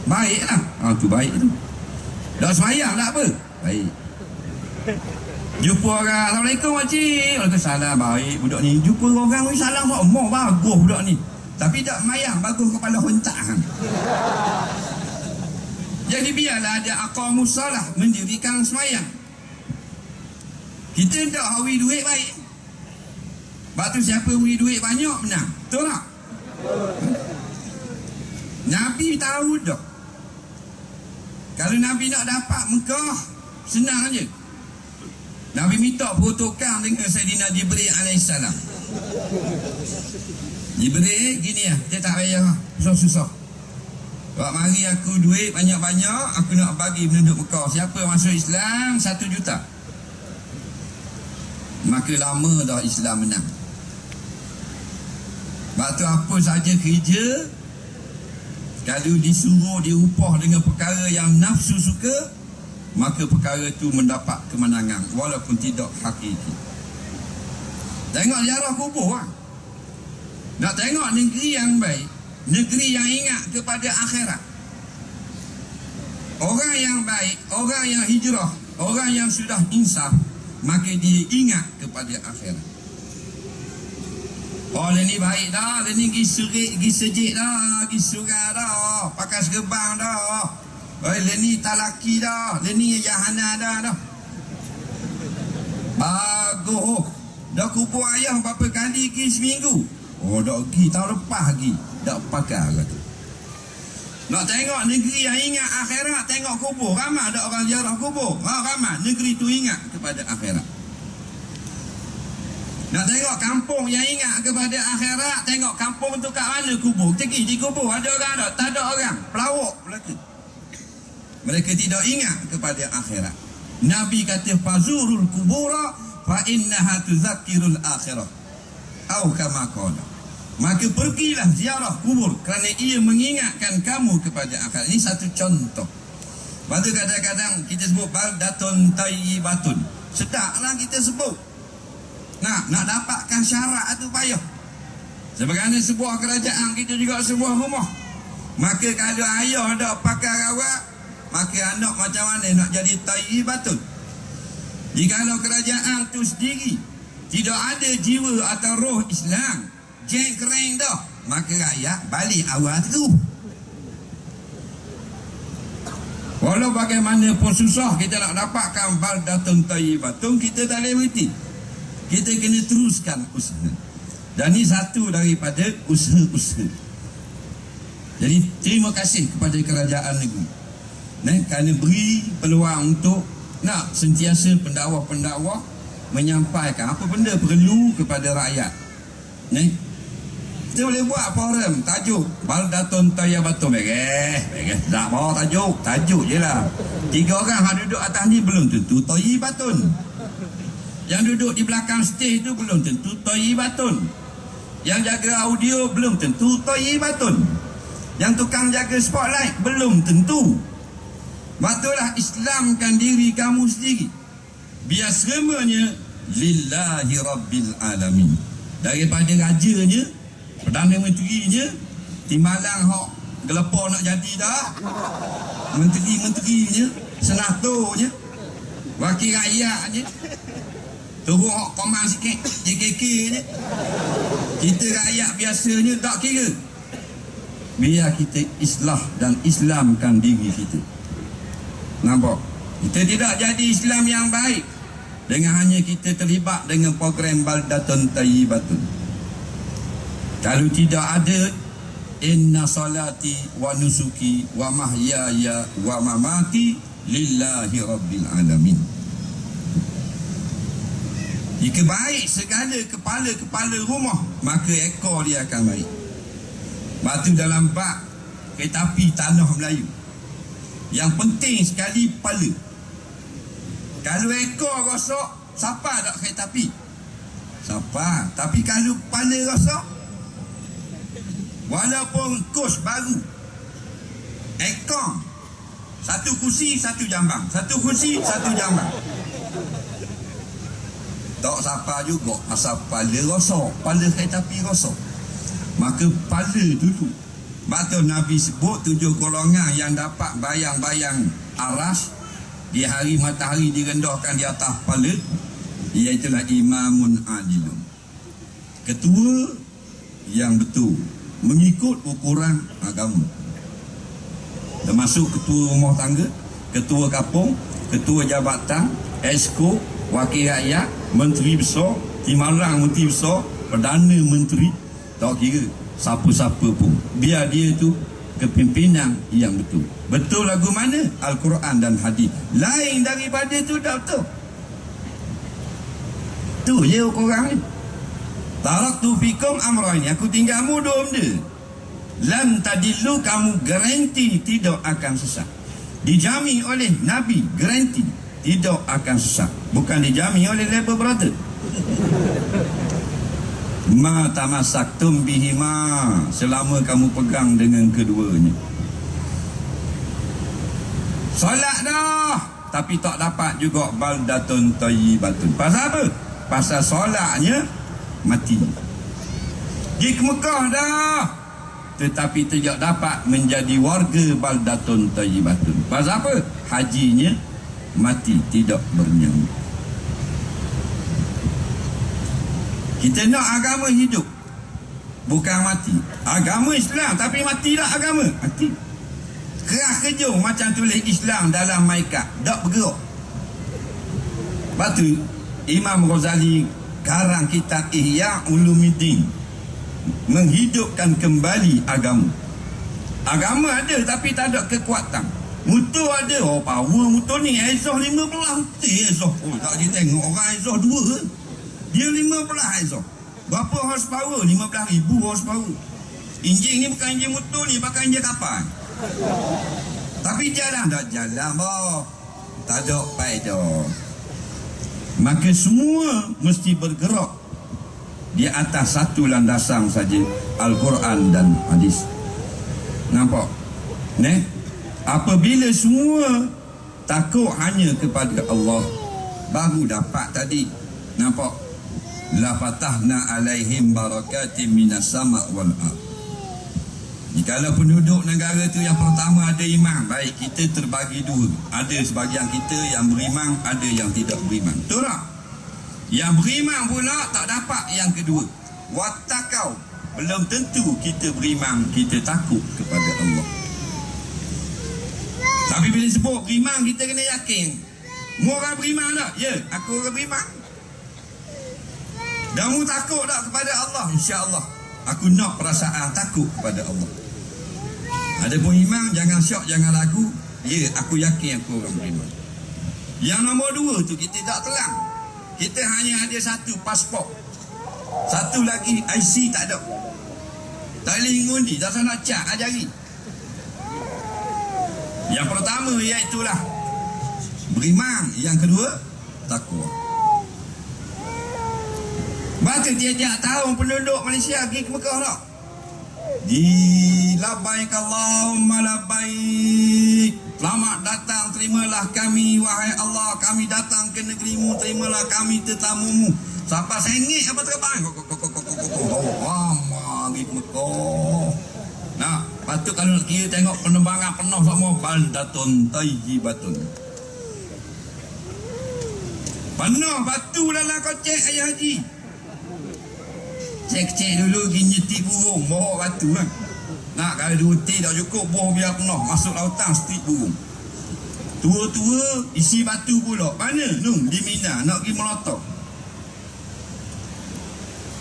baiklah. Tu baik tu. Dah sembahyang tak apa, baik. Jumpa orang, Assalamualaikum makcik. Waalaikumsalam, baik budak ni. Jumpa orang ni salam tak omong, bagus budak ni. Tapi tak mayang, bagus kepala hontak. Jadi biarlah ada aqamus salah, mendirikan sembahyang. Kita tak hawi duit baik. Sebab tu siapa beri duit banyak menang. Betul tak? Nabi tahu dah. Kalau Nabi nak dapat Mekah, senang aja. Nabi minta pertukar dengan Sayyidina Jibril alaihissalam. Jibril gini lah, dia tak payah susah-susah. Sebab mari aku duit banyak-banyak, aku nak bagi penduduk Mekah. Siapa masuk Islam 1 juta. Maka lama dah Islam menang. Sebab tu apa saja kerja, kalau disuruh diupah dengan perkara yang nafsu suka, maka perkara itu mendapat kemenangan walaupun tidak hakiki. Tengok ziarah kubur lah. Nak tengok negeri yang baik, negeri yang ingat kepada akhirat. Orang yang baik, orang yang hijrah, orang yang sudah insaf, maka dia ingat kepada akhirat. Dia ni baik dah, dia ni pergi sejik dah, pergi surga dah, pakai segebang dah. Dia ni talaki dah, dia ni jahana dah. Bagus. Dah kubur ayah berapa kali pergi seminggu? Dah pergi tahun lepas lagi, dah pakai kata. Nak tengok negeri yang ingat akhirat, tengok kubur. Ramai ada orang ziarah kubur. Ramai negeri tu ingat kepada akhirat. Nak tengok kampung yang ingat kepada akhirat, tengok kampung tu kat mana kubur. Pergi di kubur, ada orang tak? Tak ada orang. Pelawak belaka. Mereka tidak ingat kepada akhirat. Nabi kata fazurul kubura fa innaha tuzakkirul akhirah. Atau kama qala. Maka pergilah ziarah kubur kerana ia mengingatkan kamu kepada akhirat. Ini satu contoh. Lepas tu kadang-kadang kita sebut baldatun tayyibatun. Sedaklah kita sebut. Nak dapatkan syarat itu payah. Sebagaimana sebuah kerajaan, kita juga sebuah rumah. Maka kalau ayah ada pakai rawat, maka anak macam mana nak jadi tayyibatun? Jikalau kerajaan tu sendiri tidak ada jiwa atau roh Islam, jengkreng dah, maka rakyat balik awal tu. Walau bagaimanapun susah kita nak dapatkan baldatun tayyibatun, kita tak boleh berhenti. Kita kena teruskan usaha. Dan ini satu daripada usaha-usaha. Jadi terima kasih kepada kerajaan negeri kerana beri peluang untuk nak sentiasa pendakwa-pendakwa menyampaikan apa benda perlu kepada rakyat. Kita boleh buat forum tajuk baldatun tayyibatun. Bagus. Tak bawa tajuk je lah. 3 orang yang duduk atas ni belum tentu tayyibatun. Yang duduk di belakang stage tu belum tentu tayyibatun. Yang jaga audio belum tentu tayyibatun. Yang tukang jaga spotlight belum tentu. Batulah Islamkan diri kamu sendiri. Biar semuanya lillahi rabbil alamin. Daripada rajanya, Perdana Menterinya, timbalan hok gelepor nak jadi dah, menteri-menterinya, senatornya, wakil rakyatnya, turun hok komand sikit, JKK je. Kita rakyat biasanya tak kira. Biar kita islah dan Islamkan diri kita. Nampak? Kita tidak jadi Islam yang baik dengan hanya kita terlibat dengan program baldatun tayyibatun. Kalau tidak ada inna salati wa nusuki wa mahyaya wa mamati lillahi rabbil alamin. Jika baik segala kepala-kepala rumah, maka ekor dia akan baik. Batu dalam bab kereta api tanah Melayu, yang penting sekali kepala. Kalau ekor rosak, siapa tak kereta api? Siapa? Tapi kalau kepala rosak, walaupun kos baru, ekor Satu kursi, satu jambang. Satu kursi, satu jambang. Tak siapa juga asal pala rosak. Pala kereta api rosak. Maka pala dulu. Batu Nabi sebut 7 golongan yang dapat bayang-bayang aras di hari matahari direndahkan di atas kepala, iaitulah imamun adilun, ketua yang betul mengikut ukuran agama, termasuk ketua rumah tangga, ketua kampung, ketua jabatan, esko, wakil rakyat, menteri besar, timbalan menteri besar, perdana menteri, tak kira siapa-siapa pun, biar dia tu kepimpinan yang betul. Betul lagu mana? Al-Quran dan hadis. Lain daripada tu dah betul. Tu je korang ni. Taraktu fikum amrani, aku tinggalmu 2 benda. Lan tadillu, kamu garanti tidak akan sesat. Dijamin oleh Nabi, garanti tidak akan sesat. Bukan dijamin oleh Labor Brother. Ma tamassaktum bihima, selama kamu pegang dengan keduanya. Solat dah, tapi tak dapat juga baldatun thayyibatun. Pasal apa? Pasal solatnya mati. Pergi ke Mekah dah, tetapi tidak dapat menjadi warga baldatun thayyibatun. Pasal apa? Hajinya mati, tidak bernyambung. Kita nak agama hidup, bukan mati. Agama Islam tapi mati tak agama? Mati. Kerah kejung macam tulis Islam dalam maikat, tak bergerak. Lepas tu Imam Ghazali karang kitab Ihya Ulumuddin, menghidupkan kembali agama. Agama ada tapi tak ada kekuatan. Motor ada, oh power motor ni Aizah 15 Aizah. Oh tak dia tengok orang Aizah 2 dia 15 Aizah. Berapa horsepower? 15,000 horsepower. Enjin ni bukan enjin motor ni, pakai enjin kapal. Tapi jalan tak jalan boh. Tak ada faedah. Maka semua mesti bergerak di atas satu landasan saja, Al-Quran dan hadis. Nampak? Neh? Apabila semua takut hanya kepada Allah, baru dapat tadi. Nampak? La fatahna alaihim barakatim minas sama' wal ard. Jikalau penduduk negara tu yang pertama ada iman, baik, kita terbagi 2. Ada sebahagian kita yang beriman, ada yang tidak beriman. Betul tak? Yang beriman pula tak dapat yang kedua. Wattaqau, belum tentu kita beriman, kita takut kepada Allah. Tapi bila sebut beriman, kita kena yakin. Mu orang beriman tak? Ya, aku orang beriman. Dan mu takut tak kepada Allah? InsyaAllah aku nak perasaan takut kepada Allah. Adapun iman, jangan syok, jangan ragu. Ya, aku yakin aku orang beriman. Yang nombor 2 tu kita tak terang. Kita hanya ada satu pasport, satu lagi IC tak ada. Tak boleh ngundi, tak nak cat jari. Yang pertama iaitulah beriman, yang kedua takwa. Maka tiap-tiap tahun penduduk Malaysia pergi ke Mekah tak? Di labbaik Allahumma labbaik, selamat datang, terimalah kami wahai Allah, kami datang ke negerimu, terimalah kami tetamumu. Sampai sengit apa terbang, lama pergi ke Mekah. Nah, patut kalau kita tengok penerbangan penuh semua, baldatun thayyibatun, penuh batu dalam kocek ayah haji. Cek-cek dulu pergi nyeti burung, bawa batu kan. Nak kalau 2 teh tak cukup, boh biar penuh, masuk lautan stik burung. Tua-tua isi batu pula. Mana? Nung di Mina nak pergi melontar.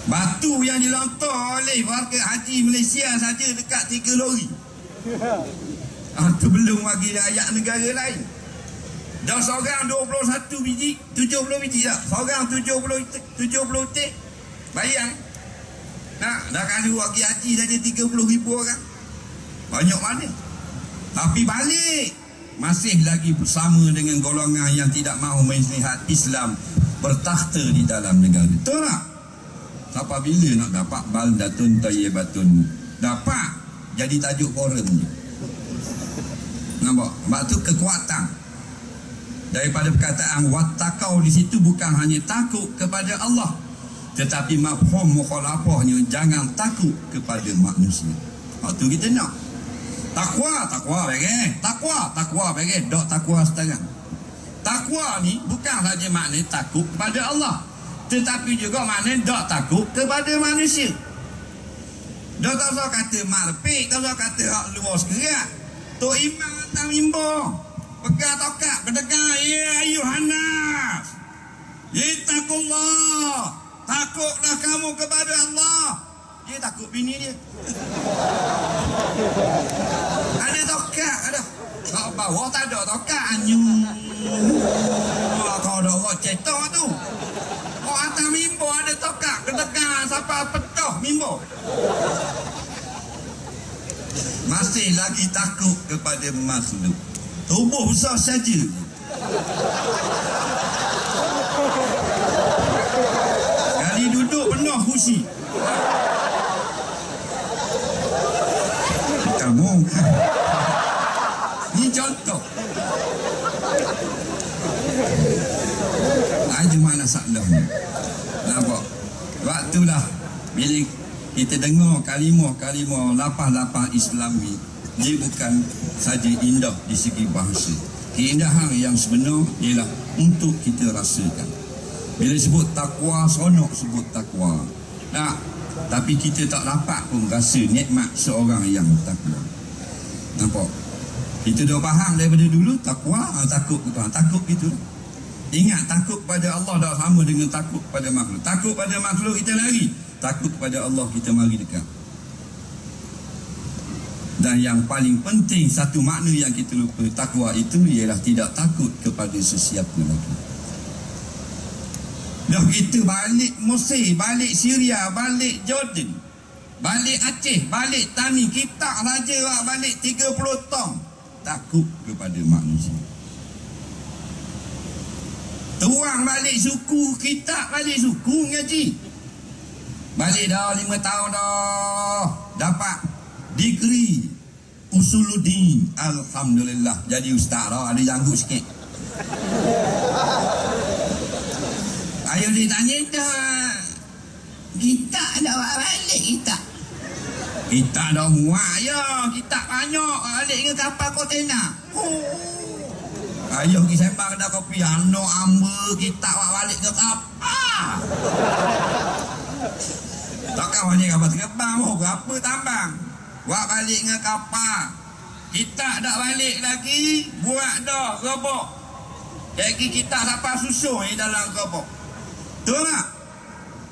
Batu yang dilontar oleh warga haji Malaysia saja dekat 3 lori. Itu belum bagi rakyat negara lain. Dah seorang 21 biji, 70 biji tak? Seorang 70 teh. Bayang. Nah, dah kalau pergi haji saja 30,000 orang. Banyak mana? Tapi balik masih lagi bersama dengan golongan yang tidak mahu melihat Islam bertakhta di dalam negara. Betul tak? Sampai bila nak dapat baldatun thayyibatun? Dapat jadi tajuk forum je. Nampak? Sebab tu kekuatan daripada perkataan wattaqau di situ bukan hanya takut kepada Allah, tetapi mafhum mukhalafahnya jangan takut kepada manusia. Tu kita nak. Takwa bagi. Takwa bagi. Dok takwa setengah. Takwa ni bukan saja makna takut kepada Allah, tetapi juga makna dok takut kepada manusia. Dok tak usah kata mak lepik, tak usah kata hak luar sekerak. Tok imam atas mimbar pegang tokat berdengar, ya ayuhannas, ittaqullah, takutlah kamu kepada Allah. Dia takut bini dia. Ada tokat, ada. Kat bawah tak ada tokat, anyu. Kau ada orang cetok tu. Kau atas mimbar ada tokat, berdengar sampai petuh mimbar. Masih lagi takut kepada makhluk. Tubuh besar saja. Kali duduk penuh kursi. Kamu ni contoh. Ada mana salah ni? Nampak? Waktulah bila kita dengar kalimah-kalimah lapah-lapah Islami, dia bukan saja indah di segi bahasa. Keindahan yang sebenar ialah untuk kita rasakan. Bila sebut takwa, seronok sebut takwa. Nah, tapi kita tak dapat pun rasa nikmat seorang yang takwa. Nampak? Kita dah faham daripada dulu takwa, takut ke Tuhan, takut gitu. Ingat, takut pada Allah dah sama dengan takut pada makhluk. Takut pada makhluk kita lari, takut pada Allah kita mari dekat. Dan yang paling penting, satu makna yang kita lupa, takwa itu ialah tidak takut kepada sesiapa lagi. Dah kita balik Mesir, balik Syria, balik Jordan, balik Aceh, balik Tani, kita raja balik 30 tong, takut kepada manusia. Tuang balik suku, kita balik suku ngaji. Balik dah 5 tahun dah, dapat degree Usuluddin, alhamdulillah. Jadi ustaz dah, ada janggut sikit. Ayo ditanya dah, kita dah balik kita. Kita dah muak ya, kita banyak balik dengan kapal kontena. Ayo kita sembang dah kopi ano amba, kita balik ke kapal. Takkan banyak kapal terbang, berapa tambang? Buat balik dengan kapal. Kita dah balik lagi, buat dah robok. Jadi kita sampai susun di dalam robok. Betul tak?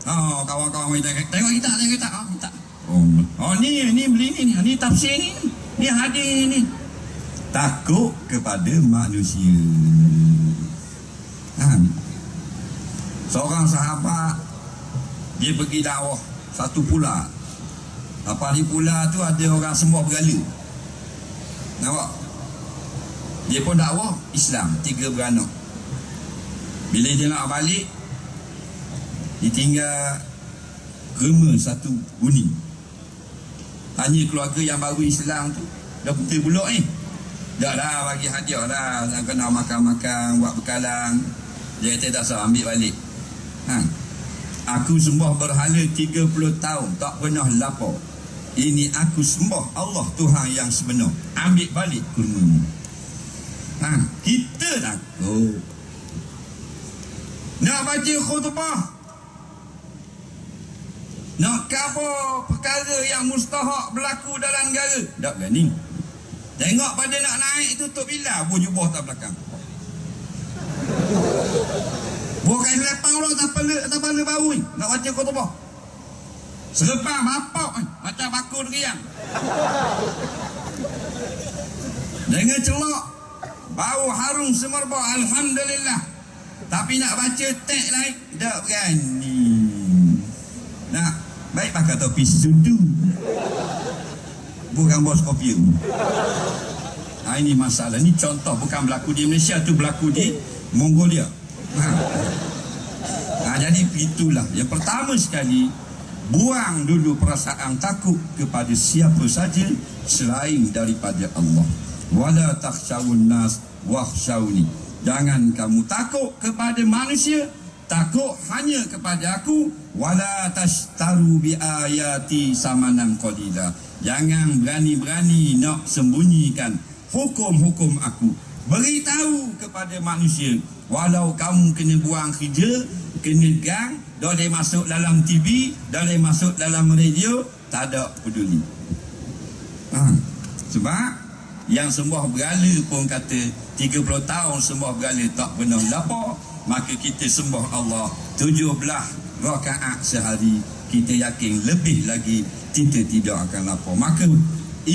Oh, kawan-kawan tengok kita. Oh, kita. Oh, ni beli ni tafsir ni. Ni hadis ni. Takut kepada manusia. Seorang sahabat dia pergi dakwah satu pula. Apa di pula tu ada orang sembah berhala. Nampak? Dia pun dakwah Islam, 3 beranak. Bila dia nak balik, ditinggal kerma satu huni. Tanya keluarga yang baru Islam tu, dah betul pulak ni? Dah bagi hadiah dah, kena makan-makan, buat bekalan. Dia kata tak sah, ambil balik. Aku sembah berhala 30 tahun, tak pernah lapar. Ini aku sembah Allah Tuhan yang sebenar. Ambil balik kurma. Kita takut. Nak baca khutbah, nak khabar perkara yang mustahak berlaku dalam negara, tak berani. Tengok pada nak naik tutup bila, jubah tak belakang. Bukan selepang orang tak pada bau ni, nak baca khutbah. Serepang bapak macam bakul riang. Dengan celok, bau harum semerbak, alhamdulillah. Tapi nak baca teks lain, tak berani. Nak baik pakai topi sudu, bukan bos kopi. Ini masalah. Ini contoh, bukan berlaku di Malaysia, tu berlaku di Mongolia. Jadi itulah yang pertama sekali, buang dulu perasaan takut kepada siapa saja selain daripada Allah. wala takhshawun nas wakhshawni. Jangan kamu takut kepada manusia, takut hanya kepada aku. Wala tashtaru bi ayati samanan qalila. Jangan berani-berani nak sembunyikan hukum-hukum aku. Beritahu kepada manusia, walau kamu kena buang kerja, kena gang, dah boleh masuk dalam TV, dah boleh masuk dalam radio, tak ada peduli. Sebab yang sembah berhala pun kata 30 tahun sembah berhala tak pernah lapar, maka kita sembah Allah 17 rakaat sehari, kita yakin lebih lagi kita tidak akan lapar. Maka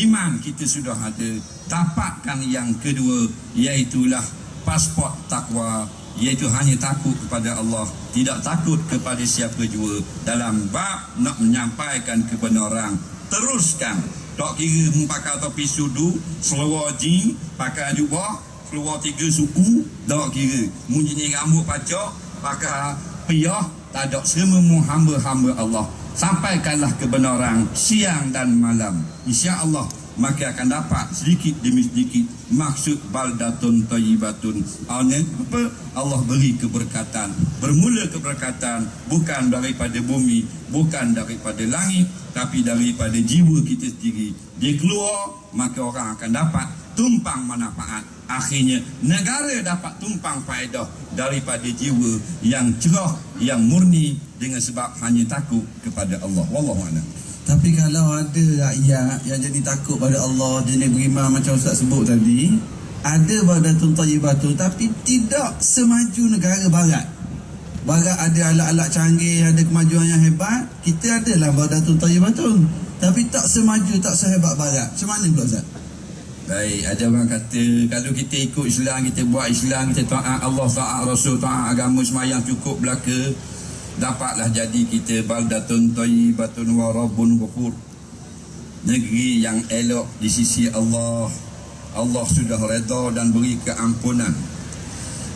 iman kita sudah ada. Tapakan yang kedua, iaitulah pasport takwa, iaitu hanya takut kepada Allah, tidak takut kepada siapa jua. Dalam bab nak menyampaikan kebenaran, teruskan. Tak kira pakai topi sudu, seluar jeans, pakai jubah, keluar 3 suku, tak kira. Munyi rambut pacak, pakai piyah, tak ada. Semua hamba-hamba Allah. Sampaikanlah kebenaran siang dan malam. InsyaAllah maka akan dapat sedikit demi sedikit maksud baldatun thayyibatun. Apa? Allah beri keberkatan. Bermula keberkatan bukan daripada bumi, bukan daripada langit, tapi daripada jiwa kita sendiri. Dia keluar, maka orang akan dapat tumpang manfaat. Akhirnya negara dapat tumpang faedah daripada jiwa yang cerah, yang murni, dengan sebab hanya takut kepada Allah. Wallahu a'lam. Tapi kalau ada rakyat yang jadi takut pada Allah, jenis beriman macam Ustaz sebut tadi, ada baldatun thayyibatun, tapi tidak semaju negara barat. Barat ada alat-alat canggih, ada kemajuan yang hebat. Kita adalah baldatun thayyibatun, tapi tak semaju, tak sehebat barat. Macam mana pula Ustaz? Baik, ada orang kata kalau kita ikut Islam, kita buat Islam, kita taat Allah, taat Rasul, taat agama, semayang cukup belaka, dapatlah jadi kita baldatun thayyibatun wa rabbun ghafur, negeri yang elok di sisi Allah. Allah sudah redha dan beri keampunan.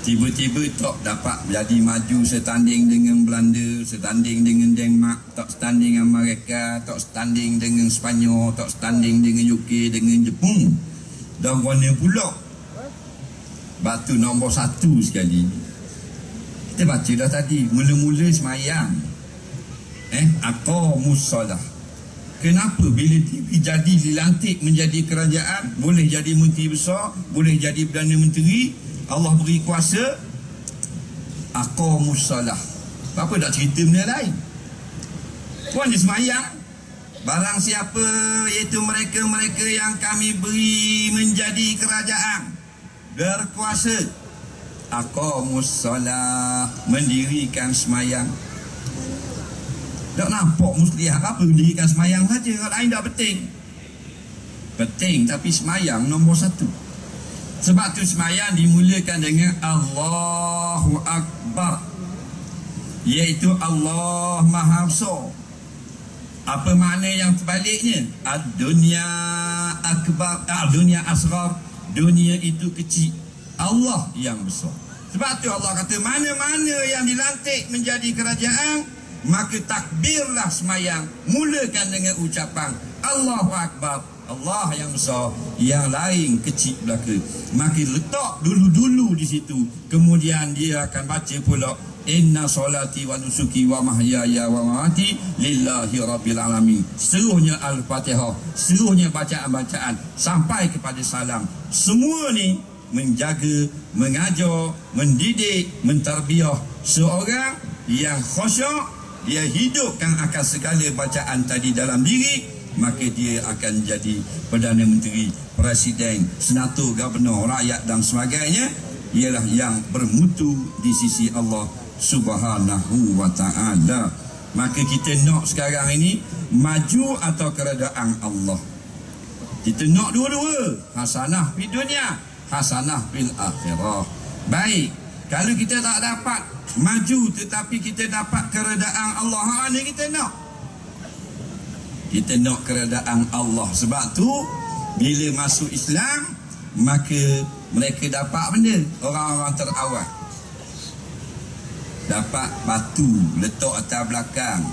Tiba-tiba tak dapat jadi maju setanding dengan Belanda, setanding dengan Denmark, tak setanding dengan Amerika, tak setanding dengan Sepanyol, tak setanding dengan UK, dengan Jepun. Dan warna pula batu nombor 1 sekali. Kita baca dah tadi, mula-mula semayang, aqamus solah. Kenapa bila jadi dilantik menjadi kerajaan, boleh jadi menteri besar, boleh jadi Perdana Menteri, Allah beri kuasa, aqamus solah. Apa tak cerita benda lain? Puan dia semayang. Barang siapa, iaitu mereka-mereka yang kami beri menjadi kerajaan, berkuasa, aqamus solah, mendirikan semayang. Tak nampak muslihat apa mendirikan semayang saja, orang lain tak penting. Penting, tapi semayang nombor 1. Sebab tu semayang dimulakan dengan Allahu Akbar, iaitu Allah Maha Besar. Apa makna yang terbaliknya? Ad-dunya akbar, dunia asghar, dunia itu kecil, Allah yang besar. Sebab tu Allah kata mana-mana yang dilantik menjadi kerajaan, maka takbirlah semayang, mulakan dengan ucapan Allahu Akbar, Allah yang besar, yang lain kecil belaka. Maka letak dulu-dulu di situ, kemudian dia akan baca pula inna solati wa nusuki wa mahyaya wa mamati lillahi rabbil alamin. Seluruhnya Al-Fatihah, seluruhnya bacaan-bacaan sampai kepada salam. Semua ni menjaga, mengajar, mendidik, mentarbiah seorang yang khusyuk. Dia hidupkan akan segala bacaan tadi dalam diri, maka dia akan jadi Perdana Menteri, Presiden, Senator, Gubernur, rakyat dan sebagainya. Ialah yang bermutu di sisi Allah Subhanahu wa ta'ala. Maka kita nak sekarang ini maju atau keredaan Allah. Kita nak dua-dua, hasanah fid dunia, hasanah fil akhirah. Baik, kalau kita tak dapat maju tetapi kita dapat keredaan Allah, ni kita nak. Kita nak keredaan Allah. Sebab tu bila masuk Islam, maka mereka dapat benda. Orang-orang terawal dapat batu letak atas belakang,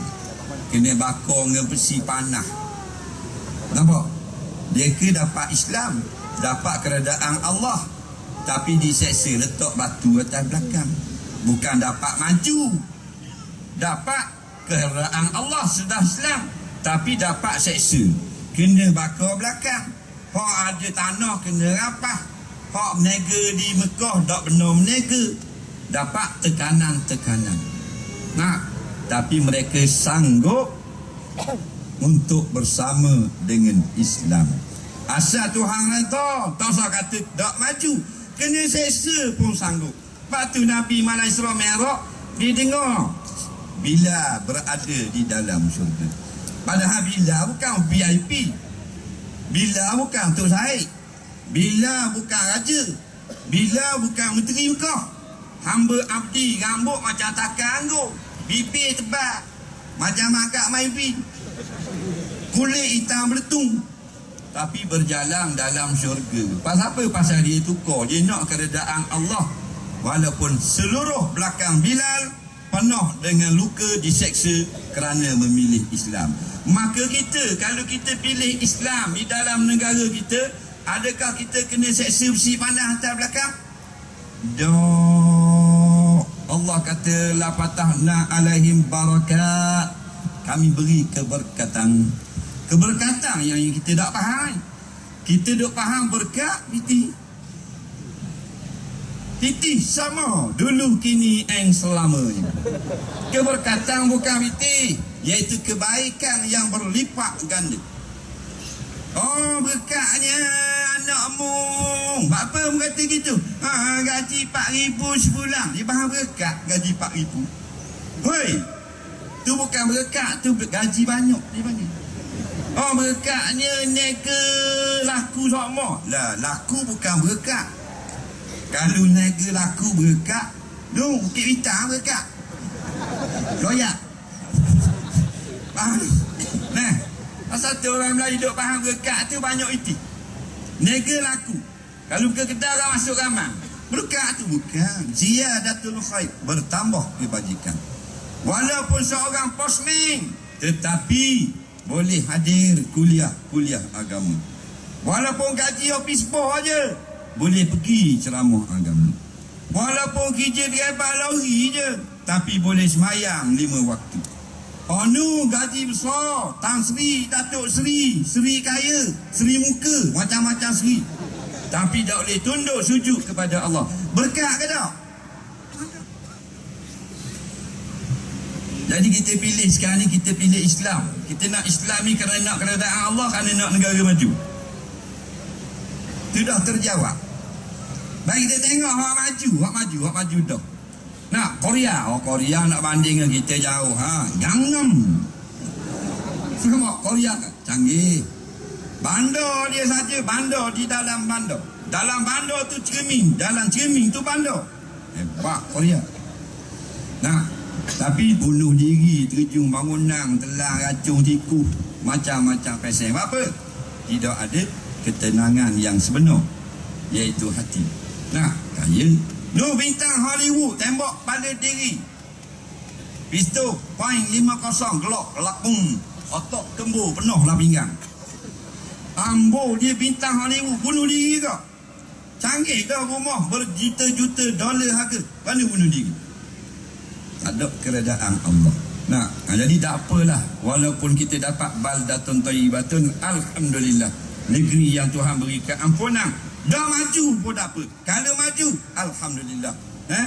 kena bakar dengan besi panah. Nampak? Mereka dapat Islam, dapat keredaan Allah, tapi diseksa letak batu atas belakang. Bukan dapat maju, dapat keredaan Allah sudah Islam, tapi dapat seksa, kena bakar belakang. Hak ada tanah kena rapah, hak menega di Mekah tak benar menega, dapat tekanan-tekanan. Nah, tapi mereka sanggup untuk bersama dengan Islam. Asal Tuhan reda, tak usah kata tak maju, kena seksa pun sanggup. Lepas tu Nabi Malam Isra Mi'raj didengar Bilal berada di dalam syurga. Padahal Bilal bukan VIP, Bilal bukan Tok Said, Bilal bukan raja, Bilal bukan menteri Mekah. Hamba abdi, rambut macam takar anggur, bibir tebal macam agak maibin, kulit hitam beletung, tapi berjalan dalam syurga. Pasal apa? Pasal dia tukar, dia nak keredaan Allah. Walaupun seluruh belakang Bilal penuh dengan luka, diseksa kerana memilih Islam. Maka kita, kalau kita pilih Islam di dalam negara kita, adakah kita kena seksa besi panas atas belakang? Allah kata la fatahna alaihim barakat, kami beri keberkatan. Keberkatan yang kita tak faham. Kita duk faham berkat titih sama dulu kini and selamanya. Keberkatan bukan titih, iaitu kebaikan yang berlipat ganda. Oh, berkatnya anakmu. Apa kata gitu? Gaji 4,000 sebulan. Dia faham berkat gaji 4,000. Hoi, tu bukan berkat, tu gaji banyak dia panggil. Oh, berkatnya nega laku sama. Lah, laku bukan berkat. Kalau nega laku berkat, tu Bukit Bintang berkat. Loyak. Faham? Nah, pasal tu orang Melayu duk faham berkat tu banyak itu. Nega laku. Kalau ke kedai orang masuk ramai. Berkat tu bukan. Ziyadatul khair, bertambah kebajikan. Walaupun seorang posmen, tetapi boleh hadir kuliah agama. Walaupun gaji office boy aja, boleh pergi ceramah agama. Walaupun kerja di abang lori je, tapi boleh semayang 5 waktu. Onu gaji besar, Tan Sri, Datuk Sri, Sri kaya, Sri muka, macam-macam Sri, tapi tak boleh tunduk sujud kepada Allah. Berkat ke tak? Jadi kita pilih sekarang ni, kita pilih Islam. Kita nak Islam ni kerana nak keredaan Allah, kerana nak negara maju. Itu dah terjawab. Baik, kita tengok hak maju dah. Nak Korea, Korea nak banding dengan kita jauh. Jangan. Semua Korea canggih. Bandar dia saja, bandar di dalam bandar. Dalam bandar tu cermin, dalam cermin tu bandar. Hebat Korea. Nah, tapi bunuh diri, terjun bangunan, telah racun tikus, macam-macam pesen. Apa? Tidak ada ketenangan yang sebenar, iaitu hati. Nah, kaya bintang Hollywood tembak pada diri, pistol .50 Glock lakung, otak kembur penuh lah pinggang. Ambo dia bintang Hollywood, bunuh diri ke? Canggih dah rumah berjuta-juta dolar harga, mana bunuh diri? Tak ada keredaan Allah. Nah, jadi tak apalah, walaupun kita dapat baldatun thayyibatun, alhamdulillah, negeri yang Tuhan beri keampunan. Dah maju pun tak apa. Kalau maju, alhamdulillah.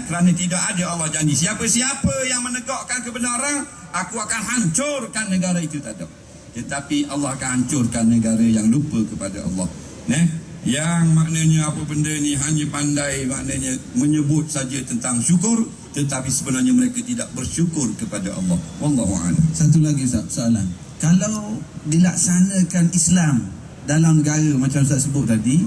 Kerana tidak ada Allah janji, siapa-siapa yang menegakkan kebenaran, aku akan hancurkan negara itu, tak ada. Tetapi Allah akan hancurkan negara yang lupa kepada Allah. Yang maknanya apa benda ni hanya pandai maknanya menyebut saja tentang syukur, tetapi sebenarnya mereka tidak bersyukur kepada Allah. Wallahu a'lam. Satu lagi soalan. Kalau dilaksanakan Islam dalam negara macam Ustaz sebut tadi,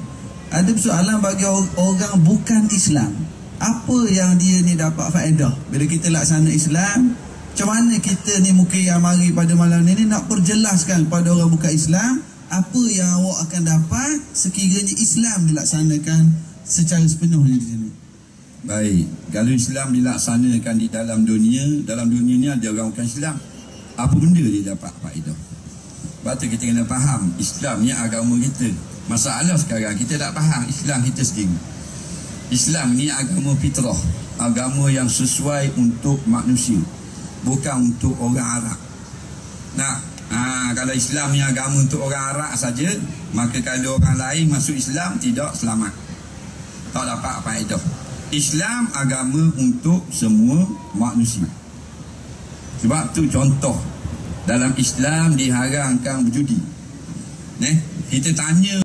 ada persoalan bagi orang bukan Islam. Apa yang dia ni dapat faedah bila kita laksana Islam? Macam mana kita ni mungkin yang mari pada malam ni nak perjelaskan kepada orang bukan Islam apa yang awak akan dapat sekiranya Islam dilaksanakan secara sepenuhnya di sini. Baik, kalau Islam dilaksanakan di dalam dunia ni ada orang bukan Islam, apa benda dia dapat faedah? Sebab tu kita kena faham, Islam ni agama kita. Masalah sekarang kita tak faham Islam kita sendiri. Islam ni agama fitrah, agama yang sesuai untuk manusia, bukan untuk orang Arab. Nah, kalau Islam ni agama untuk orang Arab saja, maka kalau orang lain masuk Islam tidak selamat, tak dapat faedah. Islam agama untuk semua manusia. Sebab tu contoh dalam Islam diharamkan berjudi. Kita tanya